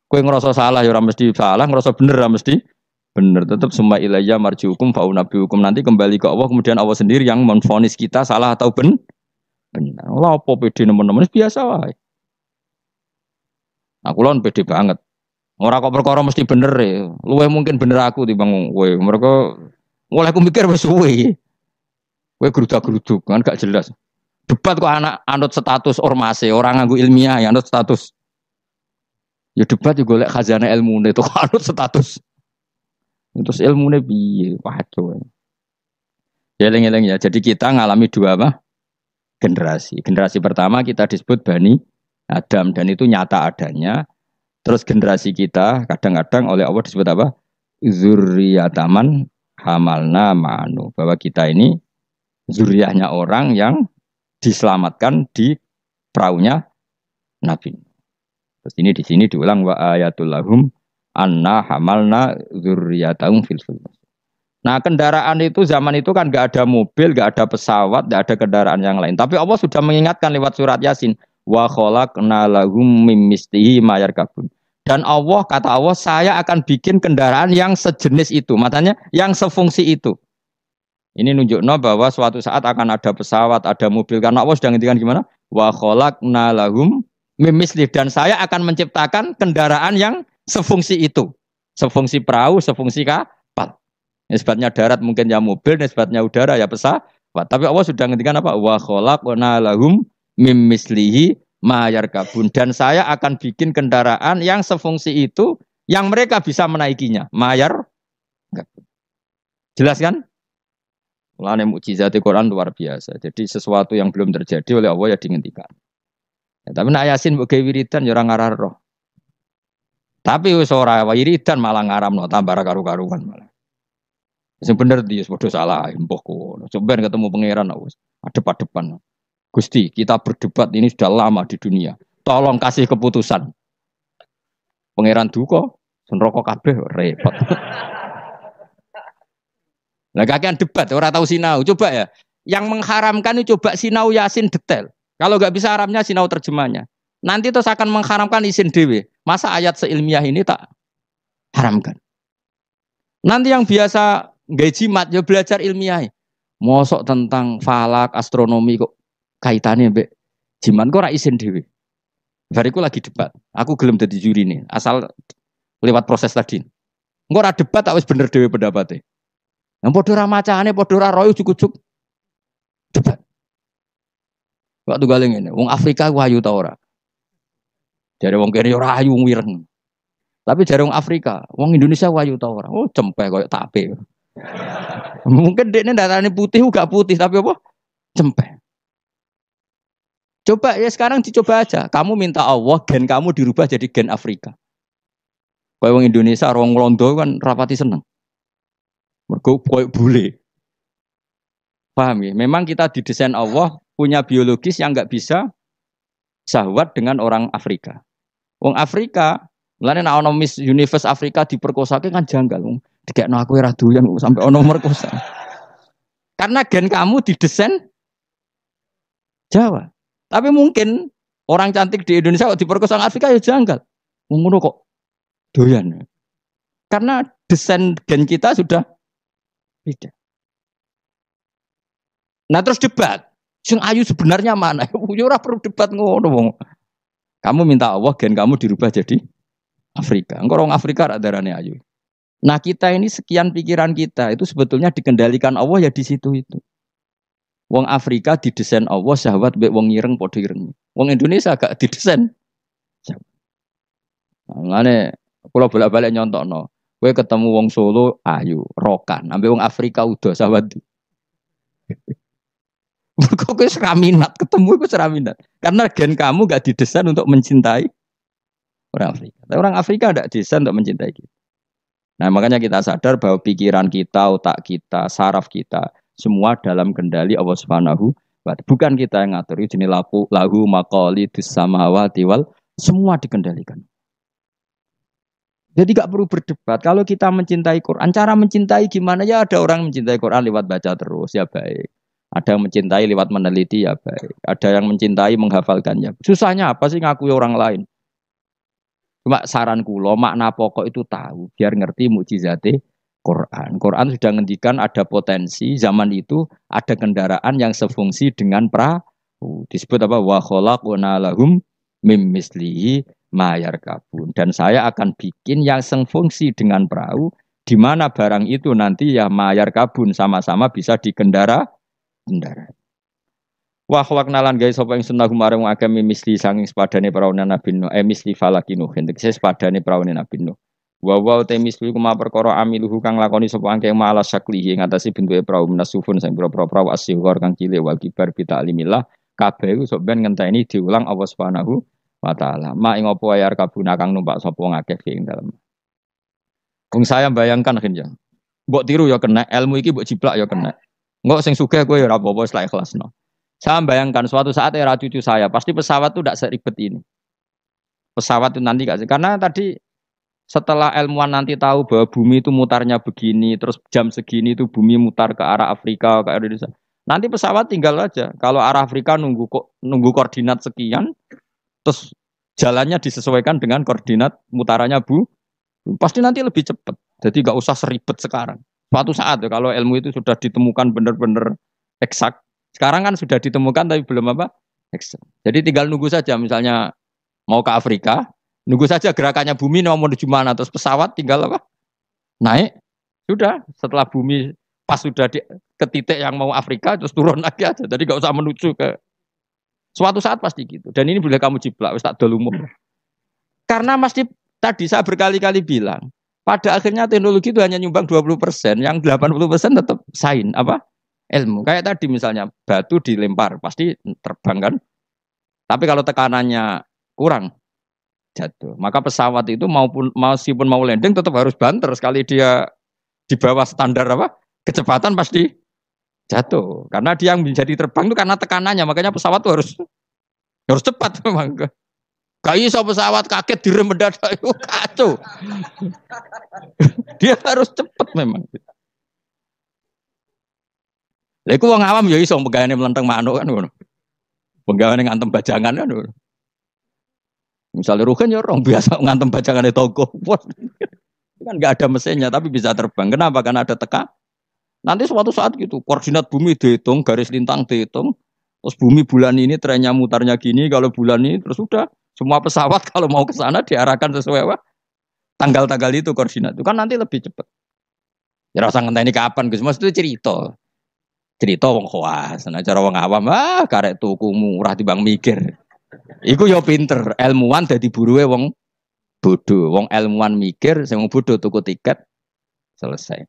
Kowe ngerasa salah ya ora mesti salah, ngerasa bener ora mesti bener. Tetap semua ilayya marjiukum fa unabbiukum, nanti kembali ke Allah, kemudian Allah sendiri yang menvonis kita salah atau benar. Allah apa pede nemen-nemen biasa wae. Aku lon pede banget. Ora kok perkara mesti bener ya. Luwe mungkin bener aku timbang kowe. Mereka mulai aku mikir wis suwe. Kowe gerudak-geruduk kan gak jelas. Debat kok anak anut status ormase, orang nganggo ilmiah ya anut status. Ya debat juga golek khazanah ilmune itu anut status. Terus ilmune piye? Waduh. Ya eling-eling ya. Jadi kita ngalami dua apa? Generasi. Generasi pertama kita disebut Bani Adam dan itu nyata adanya. Terus generasi kita kadang-kadang oleh Allah disebut apa? Dzurriyyataman hamalna ma'anu. Bahwa kita ini zuriyahnya orang yang diselamatkan di perahunya Nabi. Terus ini di sini diulang wa ayatul lahum anna hamalna dzurriyyatahum fil fulk. Nah, kendaraan itu zaman itu kan enggak ada mobil, enggak ada pesawat, enggak ada kendaraan yang lain. Tapi Allah sudah mengingatkan lewat surat Yasin wa khalaqna lahum mim mislihi ma yarkabun. Dan Allah kata Allah, saya akan bikin kendaraan yang sejenis itu, makanya yang sefungsi itu. Ini nunjukno bahwa suatu saat akan ada pesawat, ada mobil karena Allah sudah ngendikan gimana? Wa khalaqna lahum mimisli, dan saya akan menciptakan kendaraan yang sefungsi itu, sefungsi perahu, sefungsi kapal. Nisbatnya darat mungkin ya mobil, nisbatnya udara ya pesawat. Tapi Allah sudah ngendikan apa? Wa khalaqna lahum mimislihi ma yarkabun, dan saya akan bikin kendaraan yang sefungsi itu, yang mereka bisa menaikinya. Mayar, jelas kan? Mulane mukjizat Al-Qur'an luar biasa. Jadi sesuatu yang belum terjadi oleh Allah ya dihentikan. Ya, tapi nak Yasin mbok wiridan ya ora ngarah roh. Tapi wis ora wiridan malah ngaramno tambah karu-karuan malah. Sing bener dia padha salah, mbah kono. Coba ketemu pangeran wis adep-adepan. Gusti, kita berdebat ini sudah lama di dunia. Tolong kasih keputusan. Pangeran duka, senroko kabeh repot. Lah kakean debat, ora tahu sinau. Coba ya, yang mengharamkan itu coba sinau Yasin detail. Kalau nggak bisa Arabnya sinau terjemahnya. Nanti terus akan mengharamkan isin dewe. Masa ayat seilmiah ini tak haramkan? Nanti yang biasa nggak jimat ya belajar ilmiah. Mosok tentang falak, astronomi kok kaitannya mbek jimat kok ora isin dewe. Bariku lagi debat. Aku gelem dadi juri nih, asal lewat proses tadi. Engko ora debat tak wis bener dhewe pendapate. Yang padha ora macane, padha ora royo cukup debat. Waktu galeng ngene, wong Afrika ku ayu ta ora? Jare wong kene ora ayu wireng. Tapi jare wong Afrika, wong Indonesia ayu ta ora? Oh, cempeh koyo tape. Mungkin dekne darane putih gak putih tapi apa? Cempeh. Coba ya sekarang dicoba aja. Kamu minta Allah gen kamu dirubah jadi gen Afrika. Kayak wong Indonesia, orang Londo kan rapati seneng. Mergo koyo bule. Paham ya? Memang kita didesain Allah punya biologis yang nggak bisa syahwat dengan orang Afrika. Wong Afrika, mulane nek ana Miss Universe Afrika diperkosake kan janggal. Dikekno aku ora doyan sampai ana merkosa. Karena gen kamu didesain Jawa. Tapi mungkin orang cantik di Indonesia kok diperkosa Afrika ya janggal. Wong ngono kok doyan. Karena desain gen kita sudah beda. Nah terus debat. Sing ayu sebenarnya mana? Ya ora perlu debat ngono wong. Kamu minta Allah gen kamu dirubah jadi Afrika. Engko orang Afrika rak darane ayu. Nah kita ini sekian pikiran kita itu sebetulnya dikendalikan Allah ya di situ itu. Wong Afrika didesain Allah syahwat mbek wong ireng padha ireng. Wong Indonesia gak didesain. Ngene kula bolak-balik nyontokno. Kowe ketemu wong Solo ayu, rokan, ambek wong Afrika udah syahwat. Kok kowe ora minat ketemu iku ora minat. Karena gen kamu gak didesain untuk mencintai orang Afrika. Tapi orang Afrika tidak didesain untuk mencintai kita. Nah, makanya kita sadar bahwa pikiran kita, otak kita, saraf kita semua dalam kendali Allah Subhanahu wa ta'ala. Bukan kita yang ngatur. Ini lahu maqalidus samawati wal semua dikendalikan. Jadi gak perlu berdebat. Kalau kita mencintai Quran, cara mencintai gimana ya? Ada orang mencintai Quran lewat baca terus ya baik. Ada yang mencintai lewat meneliti ya baik. Ada yang mencintai menghafalkannya. Susahnya apa sih ngakui orang lain? Cuma saran kula makna pokok itu tahu biar ngerti mukjizate Quran. Quran sudah ngendikan ada potensi zaman itu ada kendaraan yang sefungsi dengan perahu. Disebut apa? Wa khalaqna lahum mim mislihi mayarkabun. Dan saya akan bikin yang sefungsi dengan perahu di mana barang itu nanti ya mayarkabun sama-sama bisa dikendara. Wa khalaqna lan gawe sapa ing sunah marang akeh misli sanging sepadane praune Nabi Nuh misli falakinu tegese sepadane praune Nabi Nuh. Wa te misli kuma perkara amiluhu kang lakoni sapa angke malas saklihi ngatasi bentuke prau menasufun sang pira-pira asihor kang cilik wal kibar bi ta'limillah kabeh iku sok ben ngenteni diulang Allah Subhanahu wa taala. Ma ing apa ayar kabuna kang numpak sapa ngakeh ing dalem. Wong saya bayangkan akhirnya. Mbok tiru ya kena, ilmu iki mbok jiplak ya kena. Engko sing sugih kowe ya ora apa-apa wis lak ikhlasno. Saya bayangkan suatu saat era cucu saya pasti pesawat itu tidak seribet ini. Pesawat itu nanti gak sih? Karena tadi setelah ilmuwan nanti tahu bahwa bumi itu mutarnya begini, terus jam segini itu bumi mutar ke arah Afrika, ke Indonesia. Nanti pesawat tinggal aja. Kalau arah Afrika nunggu koordinat sekian, terus jalannya disesuaikan dengan koordinat mutarannya pasti nanti lebih cepat. Jadi gak usah seribet sekarang. Suatu saat ya, kalau ilmu itu sudah ditemukan benar-benar eksak. Sekarang kan sudah ditemukan tapi belum apa? Eksak. Jadi tinggal nunggu saja misalnya mau ke Afrika, nunggu saja gerakannya bumi mau menuju mana terus pesawat tinggal apa? Naik. Sudah, setelah bumi pas sudah ke titik yang mau Afrika terus turun lagi aja. Jadi enggak usah menuju ke suatu saat pasti gitu. Dan ini boleh kamu jiplak wis tak dol umum. Karena mesti tadi saya berkali-kali bilang, pada akhirnya teknologi itu hanya nyumbang 20%, yang 80% tetap sains apa? Ilmu. Kayak tadi misalnya batu dilempar pasti terbang kan. Tapi kalau tekanannya kurang jatuh. Maka pesawat itu meskipun mau landing tetap harus banter sekali dia di bawah standar apa? kecepatan pasti jatuh. Karena dia yang menjadi terbang itu karena tekanannya, makanya pesawat itu harus cepat memang. Kayak iso pesawat kaget direm mendadak itu kacau. Dia harus cepat memang. Lha iku wong awam ya iso pegawene mlenteng manuk kan ngono. Pegawene ngantem bajangan kan ngono. Misalnya Rugen ya orang biasa ngantem bajangane toko. Itu kan enggak ada mesinnya tapi bisa terbang. Kenapa? Karena ada teka. Nanti suatu saat gitu, koordinat bumi dihitung, garis lintang dihitung. Terus bumi bulan ini trennya mutarnya gini, kalau bulan ini terus sudah semua pesawat kalau mau ke sana diarahkan sesuai apa? Tanggal-tanggal itu koordinat. Itu kan nanti lebih cepat. Ya rasa ngenteni kapan Gus? Mas itu cerita. Cerita wong khawas. Nah cara wong awam karek tuku murah timbang mikir. Iku ya pinter, ilmuwan dadi buruhe wong bodoh. Wong ilmuwan mikir, sing wong bodoh tuku tiket selesai.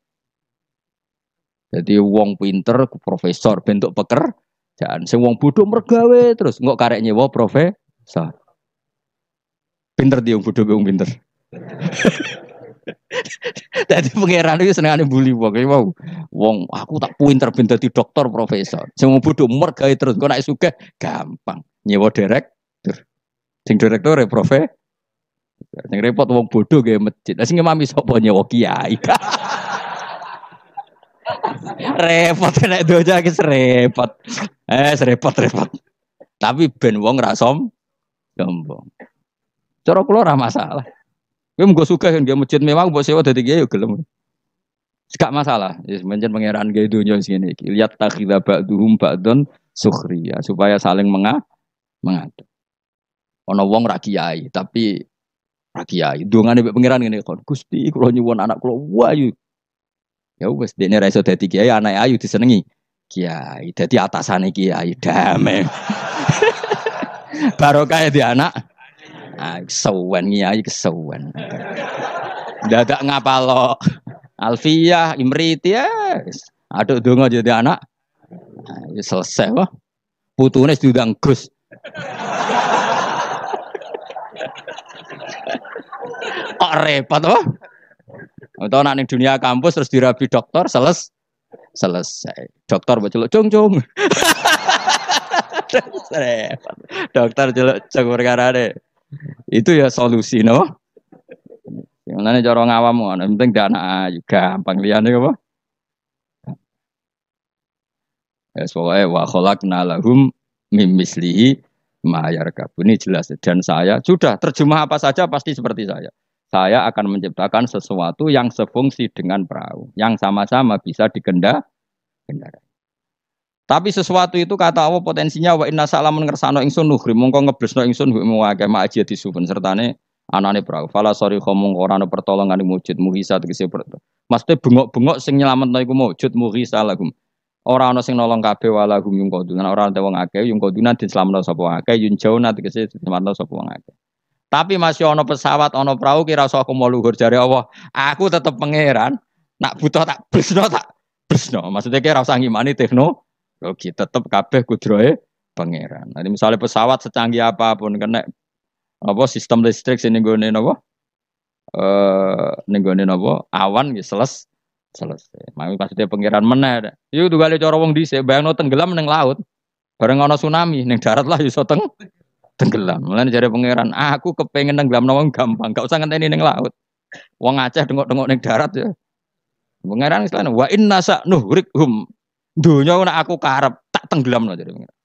Jadi wong pinter profesor bentuk pekerjaan. Sing wong bodoh mergawe terus engko karek nyewa profesor. Pinter dia wong bodoh wong pinter. Dadi pangeran iki senengane bully wong. Wow. Wong aku tak pinter ben dadi dokter profesor. Sing wong bodoh mergawe terus engko nek sugih gampang. Nyewa direktur. Sing direktur profesor. Sing repot wong bodoh gawe masjid. Lah sing imami sapa nyewa kiai. Repot nek doja iki repot. Repot. Tapi ben wong ra sombong. Cara kula ora masalah. Kowe mung sugih kan nggih masjid mewah mbok sewa dadi kiai yo gelem. Gak masalah. Wis mencen pangeran gawe donya sing ngene iki. Lihat takhidha ba'dhum ba'don sukhriya supaya saling mengatur. Ana wong ra kiai tapi ra kiai. Dongane mbek pangeran ngene kon. Gusti kula nyuwun anak kula wayu. Ya wis dene ra iso dadi kiai, anake ayu disenengi. Kiai, dadi atasane kiai damai. Barokah di anak. Kesuwen kiai kesuwen. Dadak ngapalo. Alfiyah, Imriti ya. Aduk donga jadi anak. Ya selesai wah. Putune diundang Gus. Kok repot wah. Atau nak ning dunia kampus terus dirabi dokter selesai. Dokter baceluk cung. Dokter celuk cung perkarane. Itu ya solusi no. Menane cara ngawam ngono, penting dana ayu gampang liyane apa? Ya soalnya wa khalaqna lahum mim mislihi ma yarkabun. Ini jelas dan saya sudah terjemah apa saja pasti seperti saya. Saya akan menciptakan sesuatu yang sefungsi dengan perahu, yang sama-sama bisa dikendarai. Tapi sesuatu itu kata Allah potensinya wa inna salamun ngersano ingsun nuhri mongko ngeblesno ingsun mu akeh maaji disufun sertane anane perahu. Fala sori khomong ora ana pertolongan wujud muhisa tegese pertolongan. Maksudnya bengok-bengok sing nyelametno iku wujud muhisa lahum. Ora ana sing nolong kabeh walahum yung kodunan ora ana wong akeh yung kodunan diselametno sapa akeh yun jauna tegese diselametno sapa wong akeh. Tapi masih ono pesawat, ono perahu kira usah aku mau luhur jare Allah. Aku tetep pangeran. Nak butuh tak bresno. Maksudnya kira usah ngimani teknologi, tetep kabeh kudrohe pangeran. Nanti misalnya pesawat secanggih apapun kena apa sistem listrik sing nggone napa? Nggone napa? Awan nggih selesai. Mami maksudnya pangeran meneh. Yo tugale cara wong dhisik bayangno tenggelam ning laut. Bareng ana tsunami ning darat lah iso tenggelam. Mulane jare pangeran, aku kepengen nenggelamno wong gampang, gak usah ngenteni ning laut. Wong Aceh dengok-dengok ning darat ya. Pangeran istilahnya wa inna sa nuhrikhum. Donya nek aku karep tak tenggelamno jare pangeran.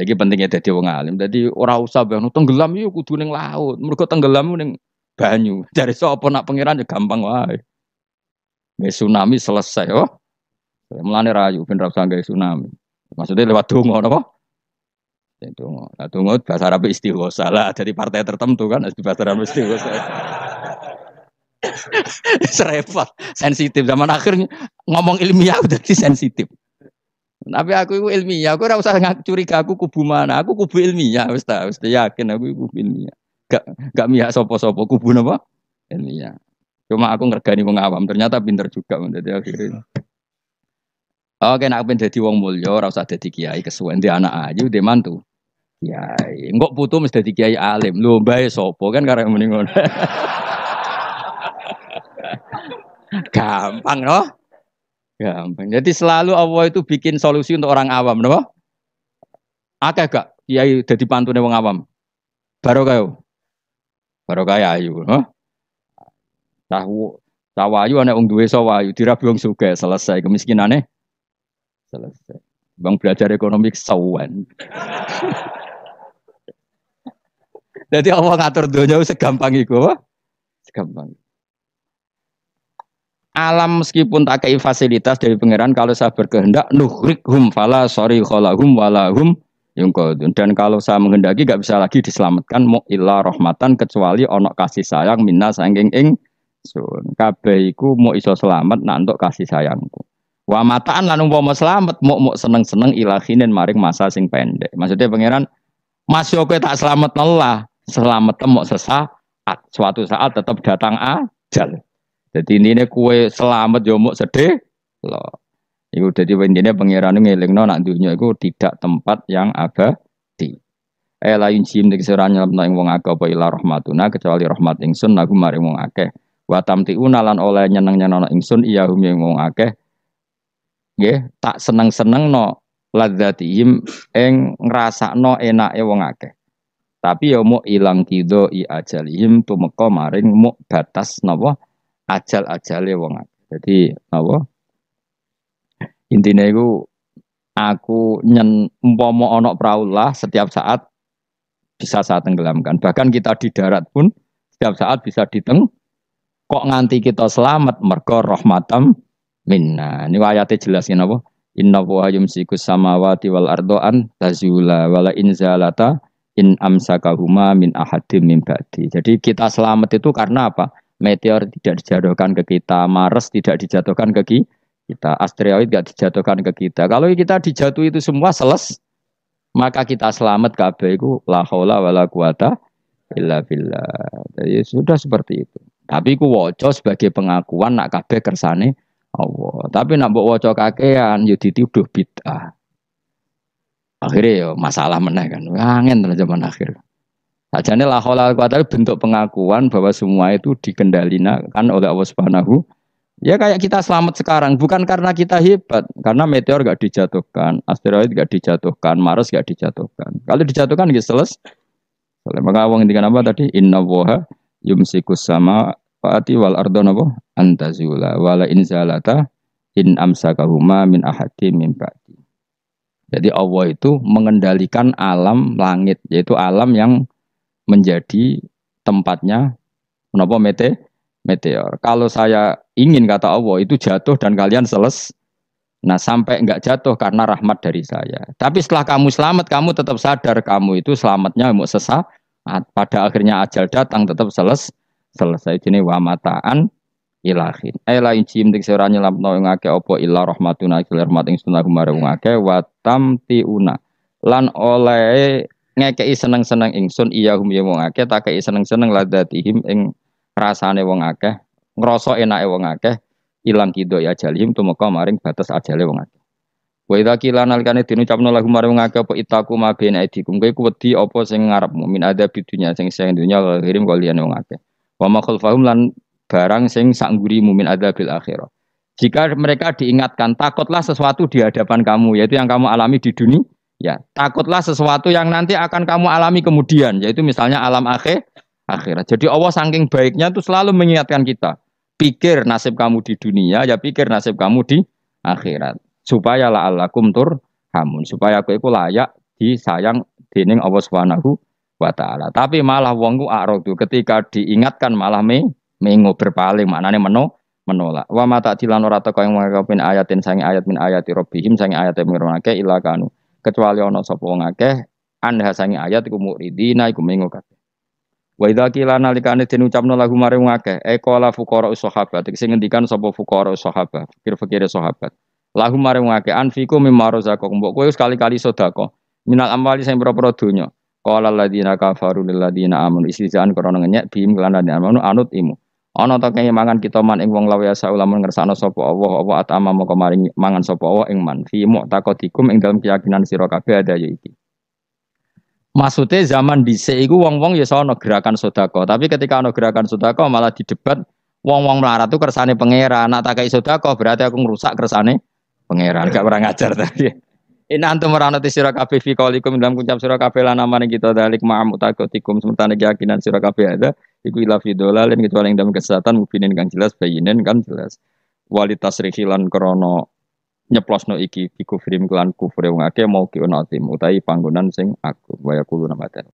Iki pentingnya dadi wong alim. Dadi ora usah bayangno tenggelam yo kudu ning laut. Mergo tenggelam ning banyu. Jare sapa nak pangeran ya gampang wae. Wis tsunami selesai oh. Mulane rayu ben ra usah gawe tsunami. Maksudnya lewat donga napa? Donga. Nah, donga bahasa Arab istighosa lah dari partai tertentu kan bahasa Arab istighosa. Serempet, sensitif zaman akhir ngomong ilmiah udah sensitif. Tapi aku itu ilmiah, aku ora usah curiga aku kubu mana, aku kubu ilmiah wis yakin aku kubu ilmiah. Gak mihak sapa-sapa kubu napa? Ilmiah. Cuma aku ngergani wong awam, ternyata pinter juga dadi akhirnya. Oke, nek ben dadi wong mulya ora usah dadi kiai kesuwen di anak ayu, di mantu. Kiai, engko putu mesti dadi kiai alim. Lho, mbae sapa kan karek muni ngono. Gampang no? Gampang. Jadi selalu Allah itu bikin solusi untuk orang awam, napa? Akeh gak kiai dadi pantune wong awam. Barokah yo. Barokah ya ayu, huh? Tahu Sawayu ana wong duwe sawayu dirabi wong sugih selesai kemiskinane selesai. Bang belajar ekonomi kesawan. Jadi Allah ngatur donya segampang iku, apa? Segampang. Alam meskipun tak kei fasilitas dari pangeran kalau saya berkehendak nuhrikhum fala sorry kholahum walahum yungkodun, dan kalau saya menghendaki gak bisa lagi diselamatkan mu illa rahmatan kecuali onok kasih sayang minna sangking sun kabeh iku mu iso selamat nak entuk kasih sayangku wa mataan lan umpama selamat mu seneng-seneng ilahinen maring masa sing pendek. Maksudnya pangeran Mas yo kowe tak selamat Allah selamat temu sesaat suatu saat tetap datang ajal. Jadi ini kue selamat jomuk sedih loh. Iku jadi intinya pangeran ngelingno nak dunia iku tidak tempat yang abadi. Lain sim nek seranya ing wong akeh apa ila rahmatuna kecuali rahmat ingsun lagu maring wong akeh. Wa tamtiuna lan oleh nyeneng-nyenengno ingsun iya hum ing wong akeh. Nggih, tak seneng-senengno ladzatihim ing ngrasakno enake wong akeh. Tapi ya mau ilang kido i ajalihim tumeka maring mu batas napa ajal-ajale wong akeh. Jadi apa? Intine iku aku umpama ana praulah setiap saat bisa saya tenggelamkan. Bahkan kita di darat pun setiap saat bisa kok nganti kita selamat mergo rahmatam minna. Ini ayatnya jelasin apa? Inna wa yumsikus samawati wal ardo an tazula wala inzalata in amsakahuma min ahadim min ba'di. Jadi kita selamat itu karena apa? Meteor tidak dijatuhkan ke kita, Mars tidak dijatuhkan ke kita, asteroid tidak dijatuhkan ke kita. Kalau kita dijatuh itu semua maka kita selamat kabeh iku la haula wala quwata illa billah. Jadi sudah seperti itu. Tapi ku waca sebagai pengakuan nak kabeh kersane Allah. Tapi nak mbok waca kakean yo dituduh bid'ah. Akhirnya yo masalah meneh kan. Angin zaman akhir. Sajane la haula wala quwata bentuk pengakuan bahwa semua itu dikendalikan oleh Allah Subhanahu. Ya kayak kita selamat sekarang bukan karena kita hebat, karena meteor gak dijatuhkan, asteroid gak dijatuhkan, Mars gak dijatuhkan. Kalau dijatuhkan ya selesai. Maka wong ngendikan apa tadi? Inna woha yumsikus sama faati wal ardo napa antazula wala inzalata in amsakahuma min ahadim min ba'di. Jadi Allah itu mengendalikan alam langit, yaitu alam yang menjadi tempatnya menapa meteor. Kalau saya ingin kata Allah itu jatuh dan kalian nah sampai enggak jatuh karena rahmat dari saya. Tapi setelah kamu selamat, kamu tetap sadar kamu itu selamatnya mau sesaat. Pada akhirnya ajal datang tetap selesai. Ini wa mataan ilahin. Lain cim dik seranya lampno ngake opo illa rahmatuna ila rahmat ing sunah kumare ngake wa tamtiuna lan oleh ngekei seneng-seneng ingsun iya hum ya wong akeh tak kei seneng-seneng ladatihim ing rasane wong akeh ngrasa enake wong akeh ilang kido ya ajalihim tumeka maring batas ajale wong akeh. Wa idza qila nalikane dinucapno lagu maring wong akeh apa itaku ma bena idikum kowe wedi apa sing ngarepmu min ada bidunya sing dunya kirim kaliyan wong akeh. Wa ma khalfahum lan barang sing sanggurimu min adzabil akhirah. Jika mereka diingatkan takutlah sesuatu di hadapan kamu yaitu yang kamu alami di dunia. Ya, takutlah sesuatu yang nanti akan kamu alami kemudian, yaitu misalnya alam akhirat. Jadi Allah saking baiknya itu selalu mengingatkan kita. Pikir nasib kamu di dunia, ya pikir nasib kamu di akhirat. Supaya la'allakum turhamun, supaya aku itu layak disayang dening Allah Subhanahu wa taala. Tapi malah wong ku a'radu ketika diingatkan malah mengo berpaling, maknane menolak. Wa mata tilan ora teko yang mangkapin ayatin sange ayat min ayati rabbihim sange ayat mirwanake ila kanu. Kecuali ana sapa wong akeh anha sange ayat iku muridina iku mengo kabeh. Wa idza qila nalikane den ucapno lagu mare wong akeh qala fuqara sahabat sing ngendikan sapa fuqara sahabat fikir-fikire sahabat lagu mare wong akeh anfiku mimma razaqakum mbok kowe sekali-kali sedekah minal amwali sing pira-pira donya qala alladziina kafaru lil ladziina amanu istizaan krana ngenyek bim lan amanu anut imu ana ta kaya mangan kita man ing wong lawa sa ulamun ngersakno sapa Allah apa atama moko maring mangan sapa Allah ing man fi mu'taqadikum ing dalem keyakinan sira kabeh ada ya iki. Maksudnya zaman dhisik iku wong-wong ya ana gerakan sedekah, tapi ketika ana gerakan sedekah malah didebat Wong-wong melarat tuh kersane pangeran. Nak tak iso sedekah berarti aku ngerusak kersane pangeran. Gak pernah ngajar tadi. In antum meranati sira kabeh fi qaulikum dalam ucap sira kabeh lan amane kita dalik ma'am utakotikum sementara keyakinan sira kabeh ada iku ila fi dolalin kecuali yang dalam kesesatan mubinin kang jelas bayinen kan jelas walitas rihilan krana nyeplosno iki fi kufrim kelan kufur wong akeh mau ki onatim utahi panggonan sing aku waya kulo namaten